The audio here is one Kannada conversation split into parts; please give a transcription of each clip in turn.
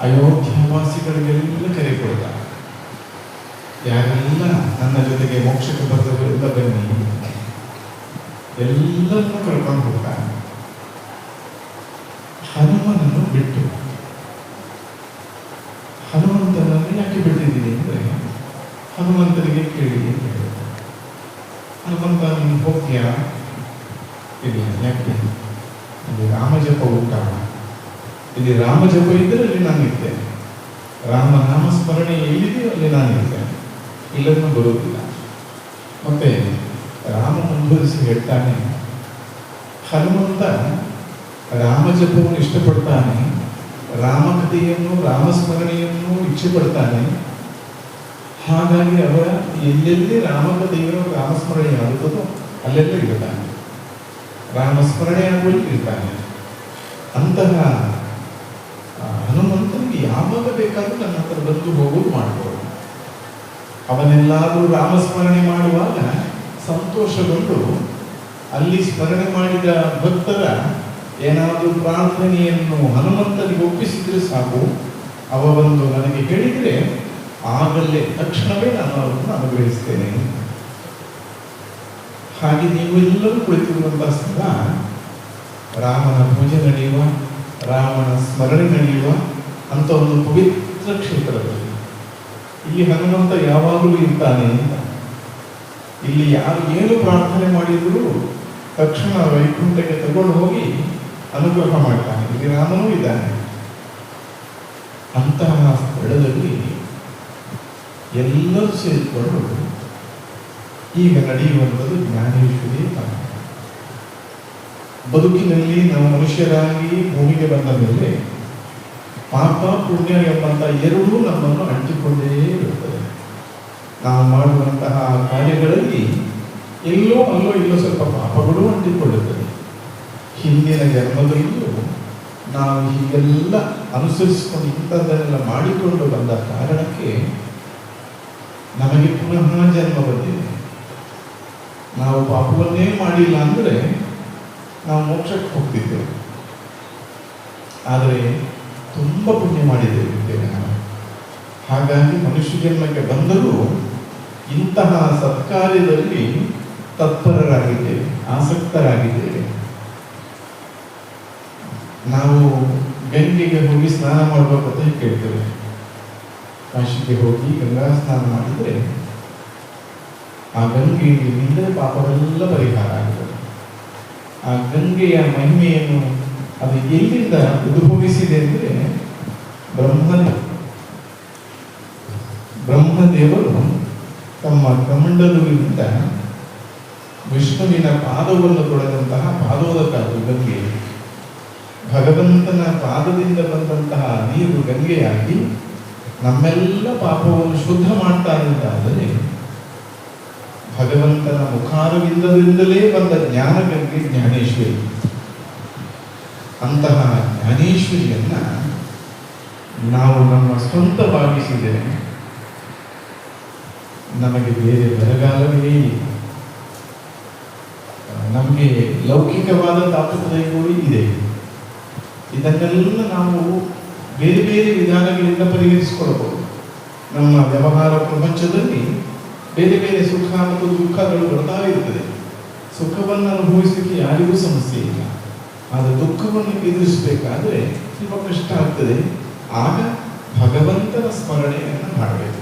ಅಯೋಧ್ಯಾವಾಸಿಗಳಿಗೆಲ್ಲ ಕರೆ ಕೊಡ್ತಾನೆ. ಯಾರೆಲ್ಲ ನನ್ನ ಜೊತೆಗೆ ಮೋಕ್ಷಕ್ಕೆ ಬರೆದವರೆಲ್ಲ ಬನ್ನಿ, ಎಲ್ಲರನ್ನೂ ಕರ್ಕೊಂಡು ಹೋಗ್ತಾನೆ. ಹನುಮನನ್ನು ಬಿಟ್ಟು, ಹನುಮಂತನನ್ನು ಯಾಕೆ ಬಿಟ್ಟಿದ್ದೀನಿ ಅಂದರೆ ಹನುಮಂತನಿಗೆ ಕೇಳಿ ಅಂತ ಹೇಳಿದ. ಹನುಮಂತ ನೀನು ಹೋಗ್ತೀಯಾ? ಇಲ್ಲ. ಯಾಕೆ? ಇಲ್ಲಿ ರಾಮಜಪ ಊಟ, ಇಲ್ಲಿ ರಾಮಜಪ ಇದ್ದರೆ ಅಲ್ಲಿ ನಾನು ಇರ್ತೇನೆ, ರಾಮ ನಾಮಸ್ಮರಣೆ ಎಲ್ಲಿದೆಯೋ ಅಲ್ಲಿ ನಾನು ಇರ್ತೇನೆ, ಇಲ್ಲದನ್ನು ಬರುವುದಿಲ್ಲ. ಮತ್ತೆ ರಾಮ ಮುಂದುವರಿಸಿ ಹೇಳ್ತಾನೆ, ಹನುಮಂತ ರಾಮಜಪವನ್ನು ಇಷ್ಟಪಡ್ತಾನೆ, ರಾಮಕಥೆಯನ್ನು ರಾಮಸ್ಮರಣೆಯನ್ನು ಇಚ್ಛೆ ಪಡ್ತಾನೆ. ಹಾಗಾಗಿ ಅವರ ಎಲ್ಲೆಲ್ಲಿ ರಾಮಕಥೆಯೋ ರಾಮಸ್ಮರಣೆ ಆಗುತ್ತದೋ ಅಲ್ಲೆಲ್ಲ ಇರ್ತಾನೆ, ರಾಮಸ್ಮರಣೆ ಆಗುವಲ್ಲಿ ಇರ್ತಾನೆ. ಅಂತಹ ಹನುಮಂತನಿಗೆ ಯಾವಾಗ ಬೇಕಾದ್ರೂ ನನ್ನ ಹತ್ರ ಬಂದು ಹೋಗೋದು ಮಾಡ್ಬೋದು. ಅವನೆಲ್ಲಾದರೂ ರಾಮಸ್ಮರಣೆ ಮಾಡುವಾಗ ಸಂತೋಷಗೊಂಡು ಅಲ್ಲಿ ಸ್ಮರಣೆ ಮಾಡಿದ ಭಕ್ತರ ಏನಾದರೂ ಪ್ರಾರ್ಥನೆಯನ್ನು ಹನುಮಂತನಿಗೆ ಒಪ್ಪಿಸಿದ್ರೆ ಸಾಕು, ಅವ ಬಂದು ನನಗೆ ಹೇಳಿದರೆ ಆಗಲೇ ತಕ್ಷಣವೇ ನಾನು ಅವರನ್ನು ಅನುಗ್ರಹಿಸ್ತೇನೆ. ಹಾಗೆ ನೀವೆಲ್ಲರೂ ಕುಳಿತಿರುವಂತಹ ಸ್ಥಳ ರಾಮನ ಪೂಜೆ ನಡೆಯುವ, ರಾಮನ ಸ್ಮರಣೆ ನಡೆಯುವ ಅಂತ ಒಂದು ಪವಿತ್ರ ಕ್ಷೇತ್ರದಲ್ಲಿ ಇಲ್ಲಿ ಹನುಮಂತ ಯಾವಾಗಲೂ ಇರ್ತಾನೆ ಅಂತ. ಇಲ್ಲಿ ಯಾರು ಏನು ಪ್ರಾರ್ಥನೆ ಮಾಡಿದರೂ ತಕ್ಷಣ ವೈಕುಂಠಕ್ಕೆ ತಗೊಂಡು ಹೋಗಿ ಅನುಗ್ರಹ ಮಾಡ್ತಾನೆ. ಇಲ್ಲಿ ರಾಮನೂ ಇದ್ದಾನೆ. ಅಂತಹ ಸ್ಥಳದಲ್ಲಿ ಎಲ್ಲರೂ ಸೇರಿಕೊಂಡು ಈಗ ನಡೆಯುವಂಥದ್ದು ಜ್ಞಾನೇಶ್ವರಿ ಪಾಠ. ಬದುಕಿನಲ್ಲಿ ನಾವು ಮನುಷ್ಯರಾಗಿ ಭೂಮಿಗೆ ಬಂದ ಮೇಲೆ ಪಾಪ ಪುಣ್ಯ ಎಂಬಂತ ಎರಡೂ ನಮ್ಮನ್ನು ಅಂಟಿಕೊಂಡೇ ಇರುತ್ತದೆ. ನಾವು ಮಾಡುವಂತಹ ಕಾರ್ಯಗಳಲ್ಲಿ ಎಲ್ಲೋ ಅಲ್ಲೋ ಇಲ್ಲೋ ಸ್ವಲ್ಪ ಪಾಪಗಳು ಅಂಟಿಕೊಳ್ಳುತ್ತದೆ. ಹಿಂದಿನ ಜನ್ಮದಲ್ಲೂ ನಾವು ಹೀಗೆಲ್ಲ ಅನುಸರಿಸಿಕೊಂಡು ಇಂಥದ್ದನ್ನೆಲ್ಲ ಮಾಡಿಕೊಂಡು ಬಂದ ಕಾರಣಕ್ಕೆ ನಮಗೆ ಪುನಃ ಜನ್ಮ ಬಂದಿದೆ. ನಾವು ಪಾಪವನ್ನೇ ಮಾಡಿಲ್ಲ ಅಂದರೆ ನಾವು ಮೋಕ್ಷಕ್ಕೆ ಹೋಗ್ತಿದ್ದೇವೆ. ಆದರೆ ತುಂಬ ಪುಣ್ಯ ಮಾಡಿದ್ದೇವೆ ನಾವು. ಹಾಗಾಗಿ ಮನುಷ್ಯ ಜನ್ಮಕ್ಕೆ ಬಂದರೂ ಇಂತಹ ಸತ್ಕಾರ್ಯದಲ್ಲಿ ತತ್ಪರರಾಗಿದ್ದೇವೆ, ಆಸಕ್ತರಾಗಿದ್ದೇವೆ. ನಾವು ಗಂಗೆಗೆ ಹೋಗಿ ಸ್ನಾನ ಮಾಡುವ ಕಥೆ ಕೇಳ್ತೇವೆ. ಕಾಶಿಗೆ ಹೋಗಿ ಗಂಗಾ ಸ್ನಾನ ಮಾಡಿದರೆ ಆ ಗಂಗೆಯಿಂದ ಪಾಪವೆಲ್ಲ ಪರಿಹಾರ ಆಗುತ್ತದೆ. ಆ ಗಂಗೆಯ ಮಹಿಮೆಯನ್ನು ಅದು ಎಲ್ಲಿಂದ ಉದ್ಭವಿಸಿದೆ ಅಂದರೆ ಬ್ರಹ್ಮದೇವರು ತಮ್ಮ ಕಮಂಡಲುವಿನಿಂದ ವಿಷ್ಣುವಿನ ಪಾದವನ್ನು ತೊಳೆದಂತಹ ಪಾದೋದಕ ಗಂಗೆ, ಭಗವಂತನ ಪಾದದಿಂದ ಬಂದಂತಹ ನೀರು ಗಂಗೆಯಾಗಿ ನಮ್ಮೆಲ್ಲ ಪಾಪವನ್ನು ಶುದ್ಧ ಮಾಡ್ತಾ ಇದ್ದಾದರೆ ಭಗವಂತನ ಮುಖಾರವಿಂದದಿಂದಲೇ ಬಂದ ಜ್ಞಾನ ಗಂಗೆ ಜ್ಞಾನೇಶ್ವರಿ. ಅಂತಹ ಜ್ಞಾನೇಶ್ವರಿಯನ್ನ ನಾವು ನಮ್ಮ ಸ್ವಂತ ಭಾವಿಸಿದರೆ ನಮಗೆ ಬೇರೆ ಬರಗಾಲವೇ ಇಲ್ಲ. ನಮಗೆ ಲೌಕಿಕವಾದ ತಾಪತ್ರಯಗಳು ಇದೆ. ಇದನ್ನೆಲ್ಲ ನಾವು ಬೇರೆ ಬೇರೆ ವಿಧಾನಗಳಿಂದ ಪರಿಹರಿಸಿಕೊಳ್ಳಬಹುದು. ನಮ್ಮ ವ್ಯವಹಾರ ಪ್ರಪಂಚದಲ್ಲಿ ಬೇರೆ ಬೇರೆ ಸುಖ ಮತ್ತು ದುಃಖಗಳು ಬರ್ತಾ ಇರ್ತದೆ. ಸುಖವನ್ನು ಅನುಭವಿಸಲಿಕ್ಕೆ ಯಾರಿಗೂ ಸಮಸ್ಯೆ ಇಲ್ಲ, ಆದರೆ ದುಃಖವನ್ನು ಎದುರಿಸಬೇಕಾದ್ರೆ ಸ್ವಲ್ಪ ಕಷ್ಟ ಆಗ್ತದೆ. ಆಗ ಭಗವಂತನ ಸ್ಮರಣೆಯನ್ನು ಮಾಡಬೇಕು.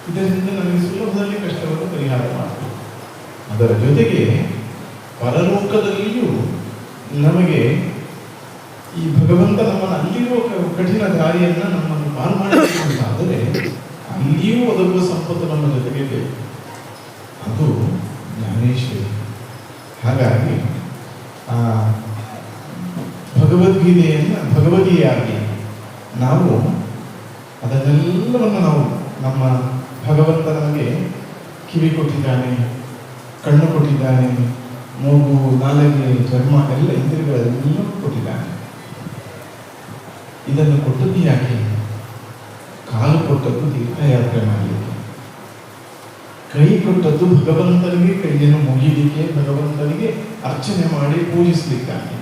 ಇದರಿಂದ ನಮಗೆ ಸುಲಭದಲ್ಲಿ ಕಷ್ಟವನ್ನು ಪರಿಹಾರ ಮಾಡಬೇಕು. ಅದರ ಜೊತೆಗೆ ಪರಲೋಕದಲ್ಲಿಯೂ ನಮಗೆ ಈ ಭಗವಂತ ನಮ್ಮನ್ನು ಅಲ್ಲಿರುವ ಕಠಿಣ ದಾರಿಯನ್ನು ನಮ್ಮನ್ನು ಪಾರು ಮಾಡಬೇಕಾದರೆ ಅಲ್ಲಿಯೂ ಒದಗುವ ಸಂಪತ್ತು ನಮ್ಮ ಜೊತೆಗೆ ಬೇಕು. ಅದು ಜ್ಞಾನೇಶ್ವರಿ. ಹಾಗಾಗಿ ಆ ಭಗವದ್ಗೀತೆಯಾಗಿ ನಾವು ಅದನ್ನೆಲ್ಲವನ್ನು ನಾವು ನಮ್ಮ ಭಗವಂತ ನಮಗೆ ಕಿವಿ ಕೊಟ್ಟಿದ್ದಾನೆ, ಕಣ್ಣು ಕೊಟ್ಟಿದ್ದಾನೆ, ಮೂಗು, ನಾಲಿಗೆ, ಚರ್ಮ ಎಲ್ಲ ಇಂದ್ರಿಯಗಳೆಲ್ಲ ಕೊಟ್ಟಿದ್ದಾನೆ. ಇದನ್ನು ಕೊಟ್ಟದ್ದು ಯಾಕೆ? ಕಾಲು ಕೊಟ್ಟದ್ದು ತೀರ್ಥಯಾತ್ರೆ ಮಾಡಲಿಕ್ಕೆ, ಕೈ ಕೊಟ್ಟದ್ದು ಭಗವಂತನಿಗೆ ಕೈಯನ್ನು ಮುಗಿಲಿಕ್ಕೆ, ಭಗವಂತನಿಗೆ ಅರ್ಚನೆ ಮಾಡಿ ಪೂಜಿಸಲಿಕ್ಕಾಗಿ,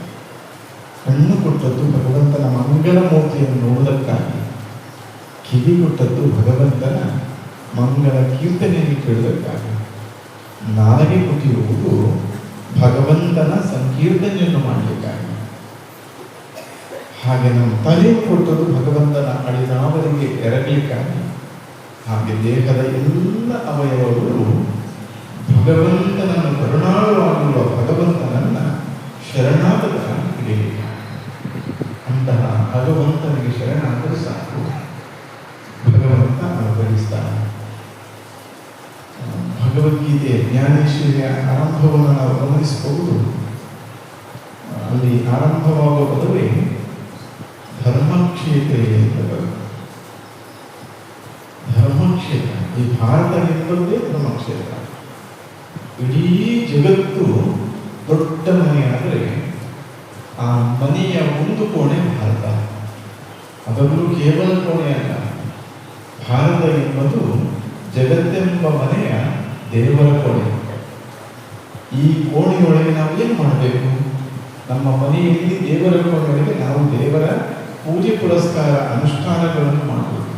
ಕಣ್ಣು ಕೊಟ್ಟದ್ದು ಭಗವಂತನ ಮಂಗಳ ಮೂರ್ತಿ ದೇವತೆಯನ್ನು ನೋಡುವುದಕ್ಕಾಗಿ ಕಿವಿಗೊಟ್ಟದ್ದು ಭಗವಂತನ ಮಂಗಳ ಕೀರ್ತನೆಯನ್ನು ಕೇಳುವುದಕ್ಕಾಗಿ. ನಾಲಿಗೆ ಕೊಟ್ಟಿರುವುದು ಭಗವಂತನ ಸಂಕೀರ್ತನೆಯನ್ನು ಮಾಡಲಿಕ್ಕಾಗಿ. ಹಾಗೆ ನಮ್ಮ ತಲೆ ಕೊಟ್ಟದ್ದು ಭಗವಂತನ ಅಡಿನಾವರಿಗೆ ಎರಗಲಿಕ್ಕಾಗಿ. ಹಾಗೆ ದೇಹದ ಎಲ್ಲ ಅವಯವಗಳು ಭಗವಂತನನ್ನು ಕರುಣಾಳುವಾಗಿರುವ ಭಗವಂತನನ್ನ ಶರಣಾಗತರಾಗಿ ಹಿಡಿಯಲಿಕ್ಕೆ. ಅಂತಹ ಭಗವಂತನಿಗೆ ಶರಣಾಗಲು ಸಾಕು, ಭಗವಂತ ಅನುಗ್ರಹಿಸ್ತಾನೆ. ಭಗವದ್ಗೀತೆ ಜ್ಞಾನೇಶ್ವರಿಯ ಆರಂಭವನ್ನು ನಾವು ಗಮನಿಸಬಹುದು. ಅಲ್ಲಿ ಆರಂಭವಾಗುವ ಪದವೇ ಧರ್ಮಕ್ಷೇತ್ರ ಅಂತ ಬರುತ್ತೆ. ಧರ್ಮಕ್ಷೇತ್ರ, ಈ ಭಾರತ ಎಂಬುದೇ ಧರ್ಮಕ್ಷೇತ್ರ. ಇಡೀ ಜಗತ್ತು ದೊಡ್ಡ ಮನೆಯಾದರೆ ಆ ಮನೆಯ ಒಂದು ಕೋಣೆ ಭಾರತ. ಅದರಲ್ಲೂ ಕೇವಲ ಕೋಣೆ ಅಲ್ಲ, ಭಾರತ ಎಂಬುದು ಜಗತ್ತೆಂಬ ಮನೆಯ ದೇವರ ಕೋಣೆ. ಈ ಕೋಣೆಯೊಳಗೆ ನಾವು ಏನು ಮಾಡಬೇಕು? ನಮ್ಮ ಮನೆಯಲ್ಲಿ ದೇವರ ಕೋಣೆಯೊಳಗೆ ನಾವು ದೇವರ ಪೂಜೆ ಪುರಸ್ಕಾರ ಅನುಷ್ಠಾನಗಳನ್ನು ಮಾಡಬೇಕು.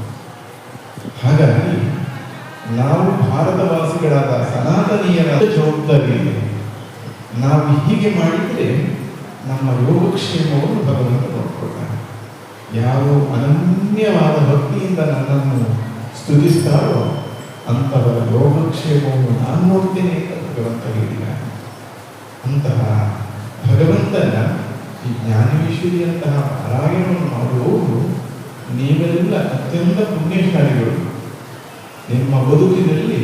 ಹಾಗಾಗಿ ನಾವು ಭಾರತವಾಸಿಗಳಾದ ಸನಾತನೀಯರ ಜವಾಬ್ದಾರಿ ಇದೆ. ನಾವು ಹೀಗೆ ಮಾಡಿದರೆ ನಮ್ಮ ಯೋಗಕ್ಷೇಮವನ್ನು ಭಗವಂತ ನೋಡ್ಕೊಳ್ತಾನೆ. ಯಾರು ಅನನ್ಯವಾದ ಭಕ್ತಿಯಿಂದ ನನ್ನನ್ನು ಸ್ತುತಿಸ್ತಾರೋ ಅಂತವರ ಯೋಗಕ್ಷೇಮವನ್ನು ನಾನು ನೋಡ್ತೇನೆ ಅಂತ ಭಗವಂತ ಹೇಳಿದ್ದಾನೆ. ಅಂತಹ ಭಗವಂತನ ಈ ಜ್ಞಾನೇಶ್ವರಿಯಂತಹ ಪಾರಾಯಣವನ್ನು ಮಾಡುವವರು ನೀವೆಲ್ಲ ಅತ್ಯಂತ ಪುಣ್ಯಶಾಲಿಗಳು. ನಿಮ್ಮ ಬದುಕಿನಲ್ಲಿ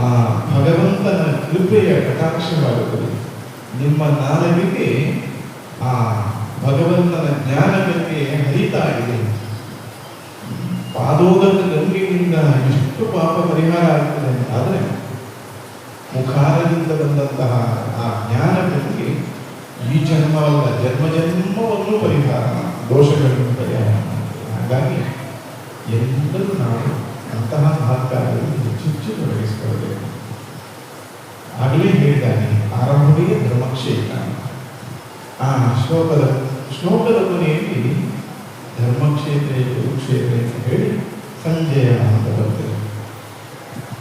ಆ ಭಗವಂತನ ಕೃಪೆಯ ಕಟಾಕ್ಷವಾಗುತ್ತದೆ. ನಿಮ್ಮ ನಾಲಿಗೆಗೆ ಆ ಭಗವಂತನ ಜ್ಞಾನಕ್ಕೆ ಹರಿತಾ ಇದೆ. ಪಾದೋದಕ ಗಂಗೆಯಿಂದ ಎಷ್ಟು ಪಾಪ ಪರಿಹಾರ ಆಗ್ತದೆ ಆದರೆ ಮುಖಾರದಿಂದ ಬಂದಂತಹ ಆ ಜ್ಞಾನಕ್ಕೆ ಈ ಜನ್ಮವಲ್ಲ ಜನ್ಮವನ್ನು ಪರಿಹಾರ, ದೋಷಗಳನ್ನು ಪರಿಹಾರ ಮಾಡ್ತದೆ. ಹಾಗಾಗಿ ಎಲ್ಲರೂ ನಾವು ಅಂತಹ ಮಹತ್ಕಾರ್ಯದಲ್ಲಿ ಹೆಚ್ಚು ತೊಡಗಿಸಿಕೊಳ್ಳಬೇಕು. ಆಗಲೇ ಹೇಳಿದ್ದಾನೆ, ಆರಂಭವೇ ಧರ್ಮಕ್ಷೇತ್ರ. ಆ ಶ್ಲೋಕದ ಕೊನೆಯಲ್ಲಿ ಧರ್ಮಕ್ಷೇತ್ರ ಕುರುಕ್ಷೇತ್ರ ಅಂತ ಹೇಳಿ ಸಂಜಯ ಅಂತ ಬರ್ತದೆ.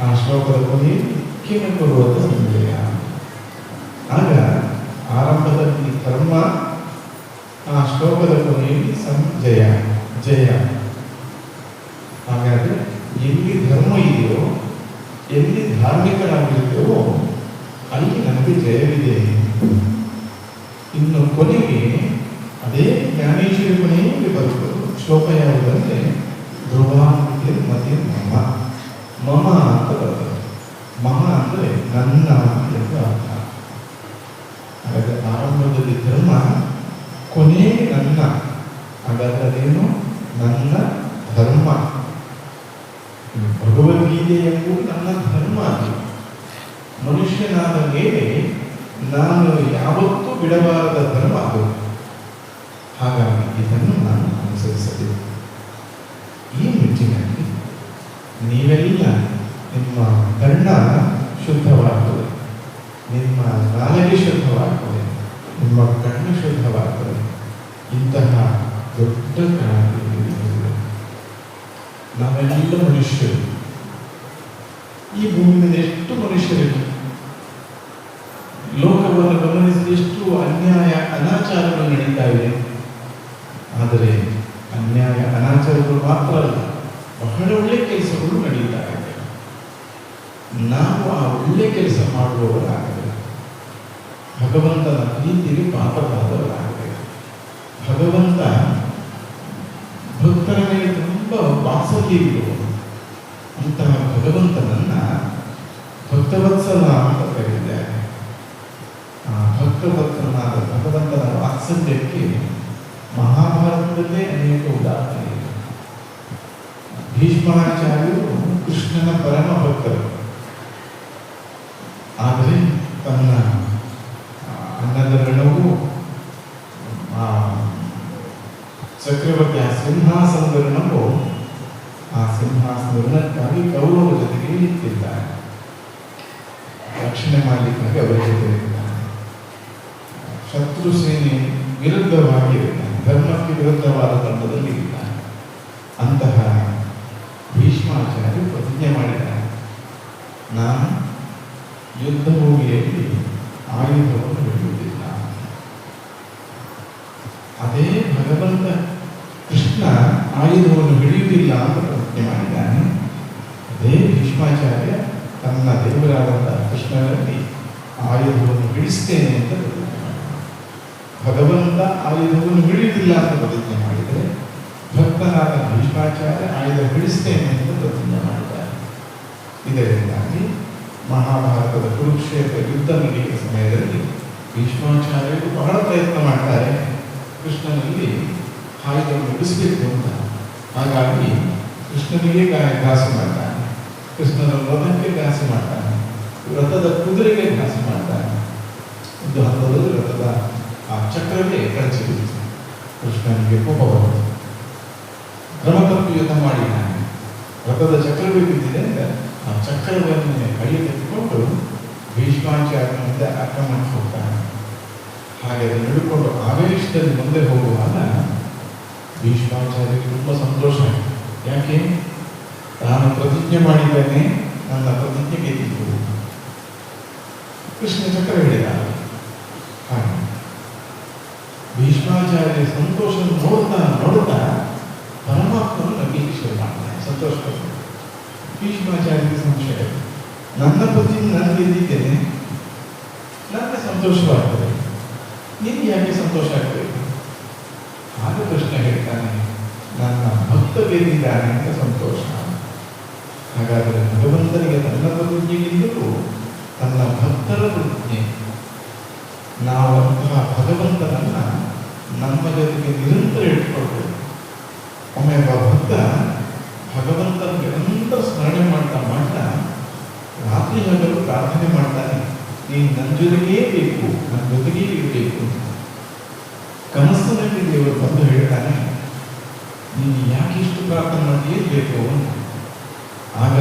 ಆ ಶ್ಲೋಕದ ಕೊನೆಯಲ್ಲಿ ಕಿಮ ಕೊಡುವುದು ಸಂಜಯ. ಆಗ ಆರಂಭದಲ್ಲಿ ಧರ್ಮ, ಆ ಶ್ಲೋಕದ ಕೊನೆಯಲ್ಲಿ ಸಂಜಯ ಜಯ. ಹಾಗಾದ್ರೆ ಎಲ್ಲಿ ಧರ್ಮ ಇದೆಯೋ, ಎಲ್ಲಿ ಧಾರ್ಮಿಕರಾಗಿರ್ತೇವೋ ಅಲ್ಲಿ ನಮಗೆ ಜಯವಿದೆ. ಇನ್ನು ಕೊನೆಗೆ ಅದೇ ಜ್ಞಾನೇಶ್ವರಿ ಕೊನೆಯಲ್ಲಿ ಬರುವುದು ಶ್ಲೋಕ ಯಾವುದಂದ್ರೆ ಧ್ರುವಾಂತಿ ಮತಿ ಮಮ. ಮಮ ಅಂತ ಬರ್ತದೆ. ಮಮ ಅಂದರೆ ನನ್ನ ಎಂದು ಅರ್ಥ. ಹಾಗಾದ್ರೆ ಆರಂಭದಲ್ಲಿ ಧರ್ಮ, ಕೊನೆ ನನ್ನ. ಹಾಗಾದ್ರೆ ಅದೇನು? ನನ್ನ ಧರ್ಮ. ಭಗವದ್ಗೀತೆ ಎಂಬುದು ನನ್ನ ಧರ್ಮ. ಅದು ಮನುಷ್ಯನಾದ ಮೇಲೆ ನಾನು ಯಾವತ್ತೂ ಬಿಡಬಾರದ ಧರ್ಮ ಅದು. ಹಾಗಾಗಿ ಇದನ್ನು ನಾನು ಅನುಸರಿಸಬೇಕು. ಈ ನಿಟ್ಟಿನಲ್ಲಿ ನೀವೆಲ್ಲ ನಿಮ್ಮ ಕರ್ಣ ಶುದ್ಧವಾಗ್ತದೆ, ನಿಮ್ಮ ನಾಲಿಗೆ ಶುದ್ಧವಾಗ್ತದೆ, ನಿಮ್ಮ ಕಣ್ಣು ಶುದ್ಧವಾಗ್ತದೆ. ಇಂತಹ ದೊಡ್ಡ ಕ್ರಾಂತಿ ನಾವೆಲ್ಲ ಮನುಷ್ಯರು. ಈ ಭೂಮಿ ಮೇಲೆ ಎಷ್ಟು ಮನುಷ್ಯರಿಲ್ಲ. ಲೋಕವನ್ನು ಗಮನಿಸಿ ಎಷ್ಟು ಅನ್ಯಾಯ ಅನಾಚಾರಗಳು ನಡೀತಾ ಇದೆ. ಆದರೆ ಅನ್ಯಾಯ ಅನಾಚಾರಗಳು ಮಾತ್ರ ಅಲ್ಲ, ಬಹಳ ಒಳ್ಳೆ ಕೆಲಸಗಳು ನಡೀತಾ ಇದೆ. ನಾವು ಆ ಒಳ್ಳೆ ಕೆಲಸ ಮಾಡುವವರಾಗಬೇಕು. ಭಗವಂತನ ಪ್ರೀತಿಗೆ ಪಾತ್ರರಾದವರಾಗಬೇಕು. ಭಗವಂತ ಭಕ್ತರ ಮೇಲೆ ತುಂಬ ವಾತ್ಸಲ್ಯ ಇರುವವರು. ಅಂತಹ ಭಗವಂತನನ್ನ ಭಕ್ತವತ್ಸಲ ಅಂತ ಕರೆದಿದ್ದಾರೆ. ಆ ಭಕ್ತವತ್ಸಲನಾದ ಭಗವಂತನ ವಾತ್ಸಲ್ಯಕ್ಕೆ ಮಹಾಭಾರತದಲ್ಲೇ ಅನೇಕ ಉದಾಹರಣೆ ಇದೆ. ಭೀಷ್ಮಾಚಾರ್ಯರು ಕೃಷ್ಣನ ಪರಮ ಭಕ್ತರು. ಆದರೆ ತನ್ನ ಅನ್ನದ ಋಣವು ಚಕ್ರವರ್ತಿಯ ಸಿಂಹಾಸನದ ಋಣವು, ಆ ಸಿಂಹಾಸನದ ಋಣಕ್ಕಾಗಿ ಕೌರವರ ಜೊತೆಗೆ ನಿಂತಿದ್ದಾರೆ. ರಕ್ಷಣೆ ಮಾಡಲಿಕ್ಕಾಗಿ ಅವರ ಜೊತೆ ಇರ್ತಾನೆ. ಶತ್ರು ಸೇನೆ ವಿರುದ್ಧವಾಗಿ ಇರ್ತಾನೆ. ಧರ್ಮಕ್ಕೆ ವಿರುದ್ಧವಾದ ದಂಡದಲ್ಲಿ ಇಲ್ಲ. ಅಂತಹ ಭೀಷ್ಮಾಚಾರ್ಯ ಪ್ರತಿಜ್ಞೆ ಮಾಡಿದ್ದಾರೆ, ನಾನು ಯುದ್ಧ ಭೂಮಿಯಲ್ಲಿ ಆಯುಧವನ್ನು ಹಿಡಿಯುವುದಿಲ್ಲ. ಅದೇ ಭಗವಂತ ಕೃಷ್ಣ ಆಯುಧವನ್ನು ಹಿಡಿಯುವುದಿಲ್ಲ ಅಂತ ಪ್ರತಿಜ್ಞೆ ಮಾಡಿದ್ದಾನೆ. ಅದೇ ಭೀಷ್ಮಾಚಾರ್ಯ ತನ್ನ ದೇವರಾದಂತಹ ಕೃಷ್ಣನಲ್ಲಿ ಆಯುಧವನ್ನು ಹಿಡಿಸ್ತೇನೆ ಅಂತ ಪ್ರತಿಜ್ಞೆ ಮಾಡಿದ್ದಾನೆ. ಭಗವಂತ ಆಯುಧವನ್ನು ಹಿಡಿಯುವುದಿಲ್ಲ ಅಂತ ಪ್ರತಿಜ್ಞೆ ಮಾಡಿದರೆ, ಭಕ್ತನಾದ ಭೀಷ್ಮಾಚಾರ್ಯ ಆಯುಧ ಹಿಡಿಸ್ತೇನೆ ಅಂತ ಪ್ರತಿಜ್ಞೆ ಮಾಡಿದ್ದಾರೆ. ಇದರಿಂದಾಗಿ ಮಹಾಭಾರತದ ಕುರುಕ್ಷೇತ್ರ ಯುದ್ಧ ನಡೆಯುವ ಸಮಯದಲ್ಲಿ ಭೀಷ್ಮಾಚಾರ್ಯರು ಬಹಳ ಪ್ರಯತ್ನ ಮಾಡ್ತಾರೆ ಕೃಷ್ಣನಲ್ಲಿ ಆಯುಧವನ್ನು ಬಿಡಿಸಬೇಕು ಅಂತ. ಹಾಗಾಗಿ ಕೃಷ್ಣನಿಗೆ ಘಾಸಿ ಮಾಡ್ತಾನೆ, ಕೃಷ್ಣನ ರಥಕ್ಕೆ ಘಾಸಿ ಮಾಡ್ತಾನೆ, ರಥದ ಕುದುರೆಗೆ ಘಾಸಿ ಮಾಡ್ತಾನೆ. ಒಂದು ಹಂತದಲ್ಲಿ ರಥದ ಆ ಚಕ್ರವೇ ಕಳಚಿ ಬಿಡುತ್ತೆ. ಕೃಷ್ಣನಿಗೆ ಕೋಪ ಬರುತ್ತೆ, ಕ್ರಮ ತಪ್ಪು ಯುದ್ಧ ಮಾಡಿದ್ದಾನೆ, ರಥದ ಚಕ್ರವೇ ಬಿದ್ದಿದೆ ಅಂದರೆ ಆ ಚಕ್ರವನ್ನು ಕೈಯೆತ್ತಿಕೊಂಡು ಭೀಷ್ಮಾಚಾರ್ಯನ ಮುಂದೆ ಆಕ್ರಮಣಕ್ಕೆ ಹೋಗ್ತಾನೆ. ಹಾಗೆ ಅದನ್ನು ಹಿಡ್ಕೊಂಡು ಆವೇಶದಲ್ಲಿ ಮುಂದೆ ಹೋಗುವಾಗ ಭೀಷ್ಮಾಚಾರ್ಯರಿಗೆ ತುಂಬ ಸಂತೋಷ. ಯಾಕೆ? ನಾನು ಪ್ರತಿಜ್ಞೆ ಮಾಡಿದ್ದೇನೆ, ನನ್ನ ಪ್ರತಿಜ್ಞೆ ಗೆದ್ದಿತ್ತು, ಕೃಷ್ಣ ಚಕ್ರ ಹಿಡಿದ. ಹಾಗೆ ಭೀಷ್ಮಾಚಾರ್ಯ ಸಂತೋಷ ನೋಡ್ತಾ ನೋಡ್ತಾ ಪರಮಾತ್ಮನು ನಗಲಿಕ್ಕೆ ಶುರು ಮಾಡ್ತಾನೆ, ಸಂತೋಷ. ಭೀಷ್ಮಾಚಾರ್ಯರಿಗೆ ಸಂಶಯ, ನನ್ನ ಪ್ರತಿಜ್ಞೆ ನಾನು ಗೆದ್ದಿದ್ದೇನೆ, ನನಗೆ ಸಂತೋಷವಾಗ್ತದೆ, ನಿನ್ಗೆ ಯಾಕೆ ಸಂತೋಷ ಆಗ್ತದೆ? ಆಗ ಕೃಷ್ಣ ಹೇಳ್ತಾನೆ, ನನ್ನ ಭಕ್ತ ಗೆದ್ದಿದ್ದಾನೆ ಅಂತ ಸಂತೋಷ. ಹಾಗಾದರೆ ಭಗವಂತನಿಗೆ ತನ್ನ ಪ್ರತಿಜ್ಞೆಗಿಂತಲೂ ತನ್ನ ಭಕ್ತರ ಪ್ರತಿಜ್ಞೆ. ನಾವು ಅಂತಹ ಭಗವಂತನನ್ನ ನಮ್ಮ ಜೊತೆಗೆ ನಿರಂತರ ಇಟ್ಕೊಳ್ಬೇಕು. ಒಮ್ಮೆ ಒಬ್ಬ ಭಕ್ತ ಭಗವಂತನ ನಿರಂತರ ಸ್ಮರಣೆ ಮಾಡ್ತಾ ಮಾಡ್ತಾ ರಾತ್ರಿ ಹಗಲು ಪ್ರಾರ್ಥನೆ ಮಾಡ್ತಾನೆ, ನೀನು ನನ್ನ ಜೊತೆಗೇ ಬೇಕು, ನನ್ನ ಜೊತೆಗೇ ಇರಬೇಕು. ಕನಸಿನಲ್ಲಿ ದೇವರು ಬಂದು ಹೇಳ್ತಾನೆ, ನೀನು ಯಾಕೆ ಇಷ್ಟು ಪ್ರಾರ್ಥನೆ ಮಾಡಿ ಬೇಕು? ಆಗ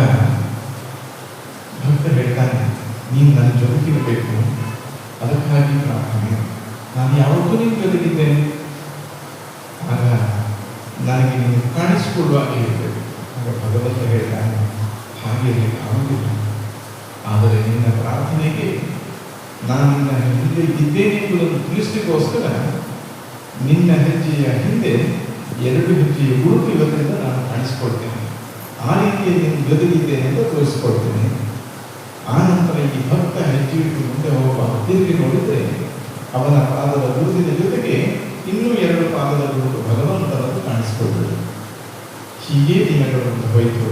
ಭಕ್ತ ಹೇಳ್ತಾನೆ, ನೀನು ನನ್ನ ಜೊತೆಗಿರಬೇಕು, ಅದಕ್ಕಾಗಿ ಪ್ರಾರ್ಥನೆ, ನಾನು ಯಾವತ್ತೂ ನಿನ್ನ ಜೊತೆಗಿದ್ದೇನೆ. ಆಗ ನನಗೆ ನೀನು ಕಾಣಿಸಿಕೊಳ್ಳುವಾಗ ಇರಬೇಕು. ಆಗ ಭಗವಂತ ಹೇಳ್ತಾನೆ, ಹಾಗೆ ಆಗುವುದಿಲ್ಲ, ಆದರೆ ನಿನ್ನ ಪ್ರಾರ್ಥನೆಗೆ ನಾನು ನಿನ್ನ ಹಿಂದೆ ಇದ್ದೇನೆ ಎಂಬುದನ್ನು ತಿಳಿಸಲಿಕ್ಕೋಸ್ಕರ ನಿನ್ನ ಹೆಜ್ಜೆಯ ಹಿಂದೆ 2 ಹೆಜ್ಜೆಯ ಗುರುತು ಇವತ್ತಿನಿಂದ ನಾನು ಕಾಣಿಸ್ಕೊಳ್ತೇನೆ. ಆ ರೀತಿಯಲ್ಲಿ ನಿನ್ನ ಜೊತೆಗಿದ್ದೇನೆ ಅಂತ ತೋರಿಸ್ಕೊಳ್ತೇನೆ. ಆ ನಂತರ ಈ ಭಕ್ತ ಹೆಜ್ಜೆ ಇಟ್ಟು ಮುಂದೆ ಹೋಗುವ ತಿರುಗಿ ನೋಡಿದರೆ ಅವನ ಪಾದದ ಗುರುತಿನ ಜೊತೆಗೆ ಇನ್ನೂ 2 ಪಾದದ ಗುರುತು ಭಗವಂತನನ್ನು ಕಾಣಿಸಿಕೊಳ್ತದೆ. ಹೀಗೆ ದಿನಗಳು ಹೋಯಿತು.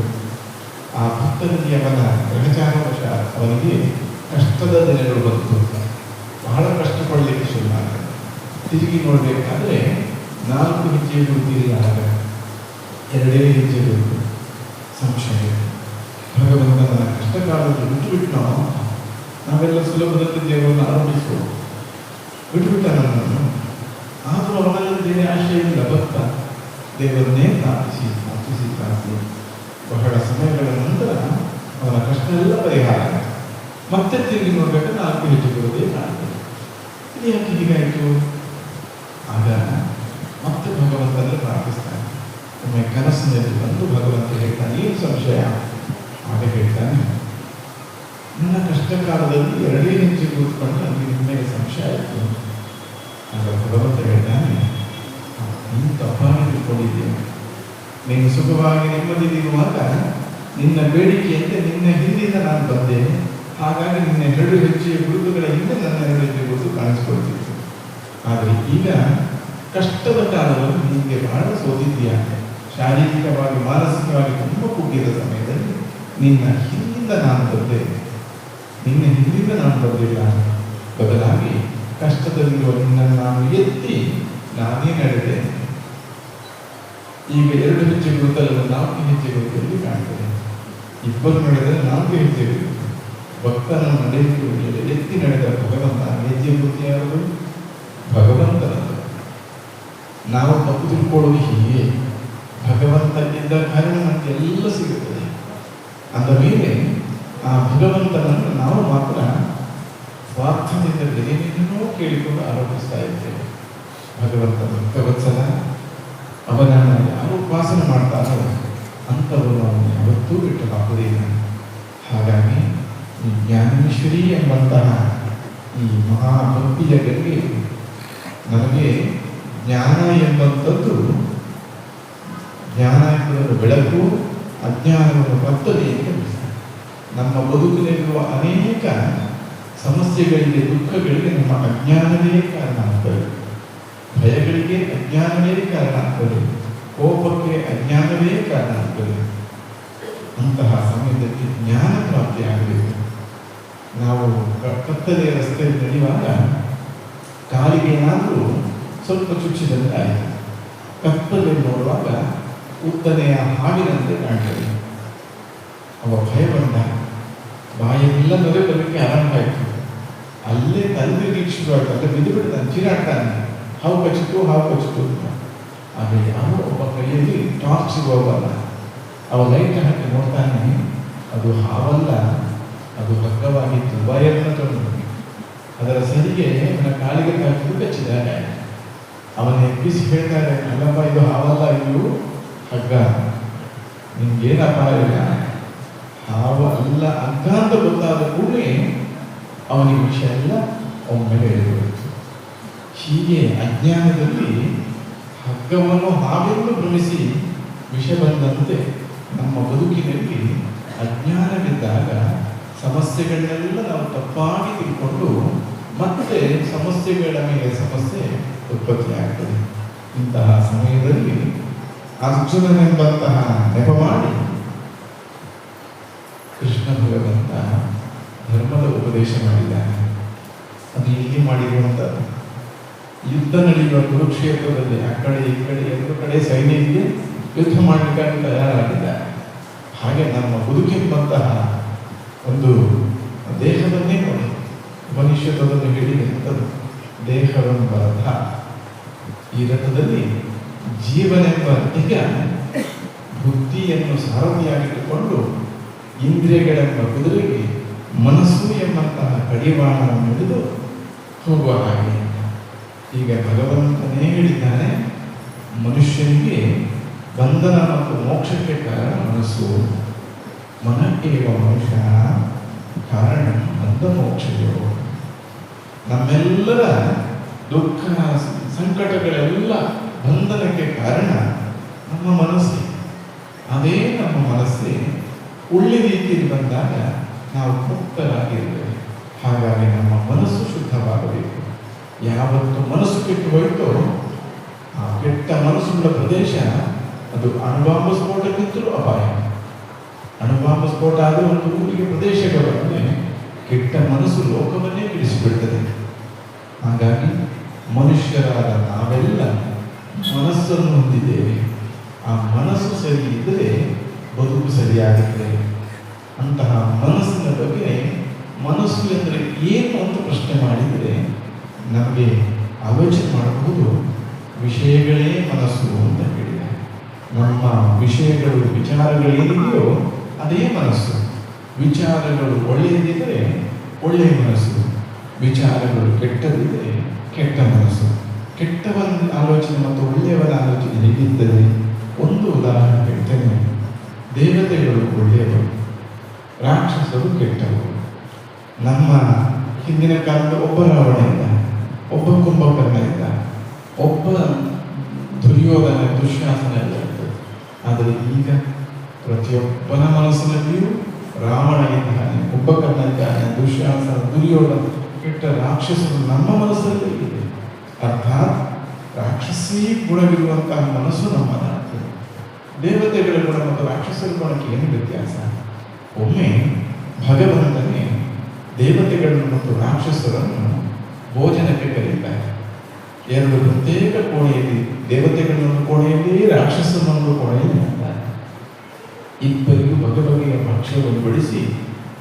ಆ ಭಕ್ತನಿಗೆ ಅವನ ಗ್ರಹಚಾರವಶ ಅವನಿಗೆ ಕಷ್ಟದ ದಿನಗಳು ಬಂತು. ಬಹಳ ಕಷ್ಟಪಡಲಿಕ್ಕೆ ಶುರುವಾದ. ತಿರುಗಿ ನೋಡಬೇಕಾದ್ರೆ 4 ಹೆಜ್ಜೆ ಗುರುತಿಲ್ಲ, 2 ಹೆಜ್ಜೆ ಗುರುತು. ಸಂಶಯ, ಭಗವಂತನ ಕಷ್ಟ ಕಾಲದಲ್ಲಿ ಬಿಟ್ಟುಬಿಟ್ಟು ನಾವೆಲ್ಲ ಸುಲಭದಲ್ಲಿ ದೇವರನ್ನು ಆರಂಭಿಸುವುದು, ಬಿಟ್ಟುಬಿಟ್ಟ ನನ್ನನ್ನು. ಆದರೂ ಅವನಲ್ಲಿ ಬೇರೆ ಆಶಯ ಇಲ್ಲ. ಭಕ್ತ ದೇವರನ್ನೇ ಪ್ರಾರ್ಥಿಸಿ ಪ್ರಾರ್ಥಿಸಿ ಪ್ರಾರ್ಥಿಸಿ ಬಹಳ ಸಮಯಗಳ ನಂತರ ಅವನ ಕಷ್ಟ ಎಲ್ಲ ಪರಿಹಾರ. ಮತ್ತೆ ತಿರುಗಿ ನೋಡ್ಬೇಕಾದ್ರೆ 4 ಹೆಜ್ಜೆ ಬರುವುದೇ ಕಾಣ್ತದೆ. ಇದು ಯಾಕೆ ಹೀಗಾಯಿತು? ಆಗ ಮತ್ತೆ ಭಗವಂತನಲ್ಲಿ ಪ್ರಾರ್ಥಿಸ್ತಾನೆ. ಒಮ್ಮೆ ಕನಸಿನಲ್ಲಿ ಬಂದು ಭಗವಂತ ಹೇಳ್ತಾನೆ, ಏನು ಸಂಶಯ? ಆಗ ಹೇಳ್ತಾನೆ, ನನ್ನ ಕಷ್ಟ ಕಾಲದಲ್ಲಿ 2 ಹೆಜ್ಜೆ ಕೂತ್ಕೊಂಡು ನನಗೆ ನಿಮ್ಮ ಮೇಲೆ ಸಂಶಯ ಆಯಿತು. ಆಗ ಭಗವಂತ ಹೇಳ್ತಾನೆ, ನೀನು ತಪ್ಪಾಗಿ ತಿಳ್ಕೊಂಡಿದ್ದೇನೆ. ನೀನು ಸುಖವಾಗಿ ನೆಮ್ಮದಿರುವಾಗ ನಿನ್ನ ಬೇಡಿಕೆಯಂತೆ ನಿನ್ನ ಹಿಂದಿನ ನಾನು ಬಂದೆ. ಹಾಗಾಗಿ ನಿನ್ನ 2 ಹೆಜ್ಜೆಯ ಗುರುತುಗಳ ಹಿಂದೆ ನನ್ನ 2 ಹೆಜ್ಜೆ ಗುರುತು ಕಾಣಿಸ್ಕೊಳ್ತಿತ್ತು. ಆದರೆ ಈಗ ಕಷ್ಟದ ಕಾಲವನ್ನು ನಿಮಗೆ ಬಹಳ ಸೋತಿದೆಯಾ, ಶಾರೀರಿಕವಾಗಿ ಮಾನಸಿಕವಾಗಿ ತುಂಬ ಕುಗ್ಗಿದ ಸಮಯದಲ್ಲಿ ನಿನ್ನ ಹಿಂದಿಂದ ನಾನು ಬಂದೆ. ನಿನ್ನ ಹಿಂದಿಂದ ನಾನು ಬಂದಿಲ್ಲ, ಬದಲಾಗಿ ಕಷ್ಟದಲ್ಲಿರುವ ನಿನ್ನನ್ನು ನಾನು ಎತ್ತಿ ನಾನೇ ನಡೆದೆ. ಈಗ 2 ಹೆಜ್ಜೆ ಗುರುತಲ್ಲ, 4 ಹೆಜ್ಜೆ ಗುರುತಲ್ಲಿ ಕಾಣ್ತದೆ. ಇಬ್ಬರು ನಡೆದರೆ 4 ಹೆಜ್ಜೆ ಗುರುತು. ಭಕ್ತನನ್ನು ನಡೆಯುವ ಎತ್ತಿ ನಡೆದ ಭಗವಂತ ಹೆಜ್ಜೆ ಗುರುತು ಯಾವುದು? ಭಗವಂತನದ್ದು. ನಾವು ತಪ್ಪು ತಿಳ್ಕೊಳ್ಳೋದು ಹೀಗೆ, ಭಗವಂತ ಇದ್ದ ಕಾರಣ ನಮಗೆ ಎಲ್ಲ ಸಿಗುತ್ತದೆ. ಅಂದ ಮೇಲೆ ಆ ಭಗವಂತನನ್ನು ನಾವು ಮಾತ್ರ ಸ್ವಾರ್ಥದಿಂದ ಬೇರೇನೇನೋ ಕೇಳಿಕೊಂಡು ಆರೋಪಿಸ್ತಾ ಇದ್ದೇವೆ. ಭಗವಂತನ ಭಕ್ತವತ್ಸಲ. ಅವನನ್ನು ಯಾರು ಉಪಾಸನೆ ಮಾಡ್ತಾರೋ ಅಂಥವನ್ನು ಅವನು ಯಾವತ್ತೂ ಬಿಟ್ಟು ಹಾಕುವುದಿಲ್ಲ. ಹಾಗಾಗಿ ಈ ಜ್ಞಾನೇಶ್ವರಿ ಎಂಬಂತಹ ಈ ಮಹಾಭಕ್ತಿಯ ಗಂಗೆ ನಮಗೆ ಜ್ಞಾನ ಎಂಬಂಥದ್ದು, ಜ್ಞಾನ ಎಂಬುದನ್ನು ಬೆಳಕು, ಅಜ್ಞಾನವನ್ನು ಬರ್ತದೆ ಅಂತ ನಮ್ಮ ಬದುಕಿನಲ್ಲಿರುವ ಅನೇಕ ಸಮಸ್ಯೆಗಳಿಗೆ, ದುಃಖಗಳಿಗೆ ನಮ್ಮ ಅಜ್ಞಾನವೇ ಕಾರಣ ಆಗ್ತದೆ. ಭಯಗಳಿಗೆ ಅಜ್ಞಾನವೇ ಕಾರಣ ಆಗ್ತದೆ, ಕೋಪಕ್ಕೆ ಅಜ್ಞಾನವೇ ಕಾರಣ ಆಗ್ತದೆ. ಅಂತಹ ಸಮಯದಲ್ಲಿ ಜ್ಞಾನ ಪ್ರಾಪ್ತಿಯಾಗಬೇಕು. ನಾವು ಕತ್ತಲೆಯ ರಸ್ತೆಯಲ್ಲಿ ನಡೆಯುವಾಗ ಕಾಲಿಗೆ ಏನಾದರೂ ಸ್ವಲ್ಪ ಚುಚ್ಚಿದಂತೆ ಆಯಿತು. ಕತ್ತಲೆ ನೋಡುವಾಗ ಉತ್ತನೆಯ ಹಾವಿನಂತೆ ಕಾಣ್ತದೆ. ಅವ ಭಯ ಬಂದ, ಬಾಯೆಲ್ಲ ನೊರೆಬರಲಿಕ್ಕೆ ಆರಂಭ ಆಯಿತು. ಅಲ್ಲೇ ತಲೆ ಶುರುವಾಯ್ತು. ಅಲ್ಲೇ ಬಿದ್ದು ಬಿಡ್ತಾನೆ, ಚೀರಾಡ್ತಾನೆ, ಹಾವು ಕಚ್ಚಿತು ಹಾವು ಕಚ್ಚಿತು. ಆದರೆ ಯಾವ ಒಬ್ಬ ಕೈಯಲ್ಲಿ ಟಾರ್ಚ್ ಇರುವವಲ್ಲ, ಅವ ಲೈಟ್ ಹಾಕಿ ನೋಡ್ತಾನೆ, ಅದು ಹಾವಲ್ಲ, ಅದು ಹಗ್ಗವಾಗಿತ್ತು. ಬಾಯನ್ನ ತಂದು ಅದರ ಸರಿಗೆ ಅವನ ಕಾಲಿಗೆ ಹಾಕಿದ್ದು ಕಚ್ಚಿದ್ದಾರೆ. ಅವನ ಎಬ್ಬಿಸಿ ಹೇಳ್ತಾರೆ, ಅಲ್ಲಪ್ಪ ಇದು ಹಾವಲ್ಲ, ಇದು ಹಗ್ಗ, ನಿಮ್ಗೇನು ಅಪಾಯ ಇಲ್ಲ, ಹಾವು ಅಲ್ಲ ಹಗ್ಗ ಅಂತ ಗೊತ್ತಾದ ಕೂಡಲೇ ಅವನಿಗೆ ವಿಷಯ ಎಲ್ಲ ಒಮ್ಮೆಲೆ ಹೇಳಿಬಿಡ್ತು. ಹೀಗೆ ಅಜ್ಞಾನದಲ್ಲಿ ಹಗ್ಗವನ್ನು ಹಾವೆಂದು ಭ್ರಮಿಸಿ ವಿಷ ಬಂದಂತೆ ನಮ್ಮ ಬದುಕಿನಲ್ಲಿ ಅಜ್ಞಾನವಿದ್ದಾಗ ಸಮಸ್ಯೆಗಳನ್ನೆಲ್ಲ ನಾವು ತಪ್ಪಾಗಿ ತಿಳ್ಕೊಂಡು ಮತ್ತೆ ಸಮಸ್ಯೆಗಳ ಮೇಲೆ ಸಮಸ್ಯೆ ಉತ್ಪತ್ತಿಯಾಗ್ತದೆ. ಇಂತಹ ಸಮಯದಲ್ಲಿ ಅರ್ಜುನನೆಂಬಂತಹ ನೆಪ ಮಾಡಿ ಕೃಷ್ಣ ಭಗವಂತ ಧರ್ಮದ ಉಪದೇಶ ಮಾಡಿದ್ದಾನೆ. ಅದು ಇಲ್ಲಿ ಮಾಡಿರುವಂಥದ್ದು ಯುದ್ಧ ನಡೆಯುವ ಕುರುಕ್ಷೇತ್ರದಲ್ಲಿ ಆ ಕಡೆ ಈ ಕಡೆ ಎರಡು ಕಡೆ ಸೈನ್ಯಕ್ಕೆ ಯುದ್ಧ ಮಾಡಲಿಕ್ಕಾಗಿ ತಯಾರಾಗಿದ್ದಾರೆ. ಹಾಗೆ ನಮ್ಮ ಬದುಕೆಂಬಂತಹ ಒಂದು ದೇಹವನ್ನೇ ನೋಡಿ, ಉಪನಿಷತ್ತನ್ನು ಹೇಳಿದಂಥದ್ದು ದೇಹವೆಂಬ ರಥ. ಈ ರಥದಲ್ಲಿ ಜೀವನೆಂಬ ಈಗ ಬುದ್ಧಿಯನ್ನು ಸಾರಥಿಯಾಗಿಟ್ಟುಕೊಂಡು ಇಂದ್ರಿಯಗಳೆಂಬ ಕುದುರೆಗೆ ಮನಸ್ಸು ಎಂಬಂತಹ ಕಡಿವಾಣವನ್ನು ಹಿಡಿದು ಹೋಗುವ ಹಾಗೆ. ಈಗ ಭಗವಂತನೇ ಹೇಳಿದ್ದಾನೆ, ಮನುಷ್ಯನಿಗೆ ಬಂಧನ ಮತ್ತು ಮೋಕ್ಷಕ್ಕೆ ಕಾರಣ ಮನಸ್ಸು. ಮನಕ್ಕೇವ ಮನುಷ್ಯ ಕಾರಣ ಬಂಧ ಮೋಕ್ಷಯೋ. ನಮ್ಮೆಲ್ಲರ ದುಃಖ ಸಂಕಟಗಳೆಲ್ಲ ಬಂಧನಕ್ಕೆ ಕಾರಣ ನಮ್ಮ ಮನಸ್ಸೇ. ಅದೇ ನಮ್ಮ ಮನಸ್ಸೇ ಒಳ್ಳೆ ರೀತಿಯಲ್ಲಿ ಬಂದಾಗ ನಾವು ಮುಕ್ತರಾಗಿರ್ತೇವೆ. ಹಾಗಾಗಿ ನಮ್ಮ ಮನಸ್ಸು ಶುದ್ಧವಾಗಬೇಕು. ಯಾವತ್ತು ಮನಸ್ಸು ಕೆಟ್ಟು ಹೋಯಿತೋ ಆ ಕೆಟ್ಟ ಮನಸ್ಸುಳ್ಳ ಪ್ರದೇಶ ಅದು ಅಣುಬಾಂಬ ಸ್ಫೋಟಕ್ಕಿಂತಲೂ ಅಪಾಯ. ಅಣುಬಾಂಬ ಸ್ಫೋಟ ಆದ ಒಂದು ಊರಿಗೆ ಪ್ರದೇಶಗಳನ್ನೇ ಕೆಟ್ಟ ಮನಸ್ಸು ಲೋಕವನ್ನೇ ಬಿಡಿಸಿಬಿಡ್ತದೆ. ಹಾಗಾಗಿ ಮನುಷ್ಯರಾದ ನಾವೆಲ್ಲ ಮನಸ್ಸನ್ನು ಹೊಂದಿದ್ದೇವೆ. ಆ ಮನಸ್ಸು ಸರಿ ಇದ್ದರೆ ಬದುಕು ಸರಿಯಾಗುತ್ತದೆ. ಅಂತಹ ಮನಸ್ಸಿನ ಬಗ್ಗೆ ಮನಸ್ಸು ಎಂದರೆ ಏನು ಅಂತ ಪ್ರಶ್ನೆ ಮಾಡಿದರೆ ನಮಗೆ ಆಲೋಚನೆ ಮಾಡಬಹುದು. ವಿಷಯಗಳೇ ಮನಸ್ಸು ಅಂತ ಹೇಳಿದೆ. ನಮ್ಮ ವಿಷಯಗಳು ವಿಚಾರಗಳೇನಿದೆಯೋ ಅದೇ ಮನಸ್ಸು. ವಿಚಾರಗಳು ಒಳ್ಳೆಯದಿದ್ದರೆ ಒಳ್ಳೆಯ ಮನಸ್ಸು, ವಿಚಾರಗಳು ಕೆಟ್ಟದಿದ್ದರೆ ಕೆಟ್ಟ ಮನಸ್ಸು. ಕೆಟ್ಟವನ ಆಲೋಚನೆ ಮತ್ತು ಒಳ್ಳೆಯವರ ಆಲೋಚನೆ ಹೇಗಿರ್ತದೆ? ಒಂದು ಉದಾಹರಣೆ ಹೇಳ್ತೇನೆ. ದೇವತೆಗಳು ಒಳ್ಳೆಯವರು, ರಾಕ್ಷಸರು ಕೆಟ್ಟವರು. ನಮ್ಮ ಹಿಂದಿನ ಕಾಲದ ಒಬ್ಬ ರಾವಣ ಇದ್ದ, ಒಬ್ಬ ಕುಂಭಕರ್ಣ ಇದ್ದ, ಒಬ್ಬ ದುರ್ಯೋಧನ ದುಶ್ಯಾಸನ ಎಲ್ಲ ಇರ್ತದೆ. ಆದರೆ ಈಗ ಪ್ರತಿಯೊಬ್ಬನ ಮನಸ್ಸಿನಲ್ಲಿಯೂ ರಾವಣ ಇದ್ದಾನೆ, ಕುಂಭಕರ್ಣ ಇದ್ದಾನೆ, ದುಶ್ಯಾಸನ, ದುರ್ಯೋಧನ, ಕೆಟ್ಟ ರಾಕ್ಷಸರು ನಮ್ಮ ಮನಸ್ಸಲ್ಲೇ ಇದೆ. ಅರ್ಥಾತ್ ರಾಕ್ಷಸೀ ಗುಣವಿರುವಂತಹ ಮನಸ್ಸು ನಮ್ಮದಾಗ್ತದೆ. ದೇವತೆಗಳ ಗುಣ ಮತ್ತು ರಾಕ್ಷಸರ ಗುಣಕ್ಕೆ ಏನು ವ್ಯತ್ಯಾಸ? ಒಮ್ಮೆ ಭಗವಂತನೇ ದೇವತೆಗಳನ್ನು ಮತ್ತು ರಾಕ್ಷಸರನ್ನು ಭೋಜನಕ್ಕೆ ಕರೀತಾರೆ. ಎರಡು ಪ್ರತ್ಯೇಕ ಕೋಣೆಯಲ್ಲಿ, ದೇವತೆಗಳನ್ನೊಂದು ಕೋಣೆಯಲ್ಲಿ, ರಾಕ್ಷಸನೊಂದು ಕೋಣೆಯಲ್ಲಿ ಇರ್ತಾರೆ. ಇಬ್ಬರಿಗೂ ಬಗೆ ಬಗೆಯ ಭಕ್ಷ್ಯವನ್ನು ಬಡಿಸಿ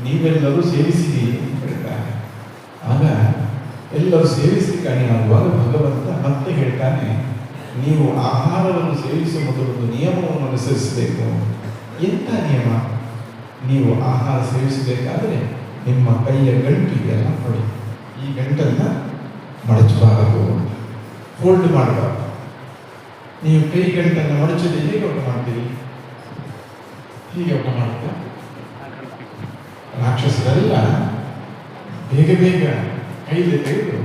ನೀವೆಲ್ಲರೂ ಸೇವಿಸಿರಿ ಅಂತ ಹೇಳ್ತಾರೆ. ಆಗ ಎಲ್ಲರೂ ಸೇವಿಸಿ ಕಾಣಿಯಾಗುವಾಗ ಭಗವಂತ ಮತ್ತೆ ಹೇಳ್ತಾನೆ, ನೀವು ಆಹಾರವನ್ನು ಸೇವಿಸುವ ಮೊದಲೊಂದು ನಿಯಮವನ್ನು ಅನುಸರಿಸಬೇಕು. ಎಂಥ ನಿಯಮ? ನೀವು ಆಹಾರ ಸೇವಿಸಬೇಕಾದ್ರೆ ನಿಮ್ಮ ಕೈಯ ಗಂಟು ಇದೆಲ್ಲ ನೋಡಿ, ಈ ಗಂಟನ್ನು ಮಡಚಬಾರದು. ಫೋಲ್ಡ್ ಮಾಡಬಾರ್ದು. ನೀವು ಕೈ ಗಂಟನ್ನು ಮಡಚದೆ ಹೇಗೆ ಊಟ ಮಾಡ್ತೀರಿ? ಹೀಗೆ ಊಟ ಮಾಡ್ತೀರ. ರಾಕ್ಷಸರೆಲ್ಲ ಬೇಗ ಬೇಗ ಕೈಲಿ ತೆಗೆದು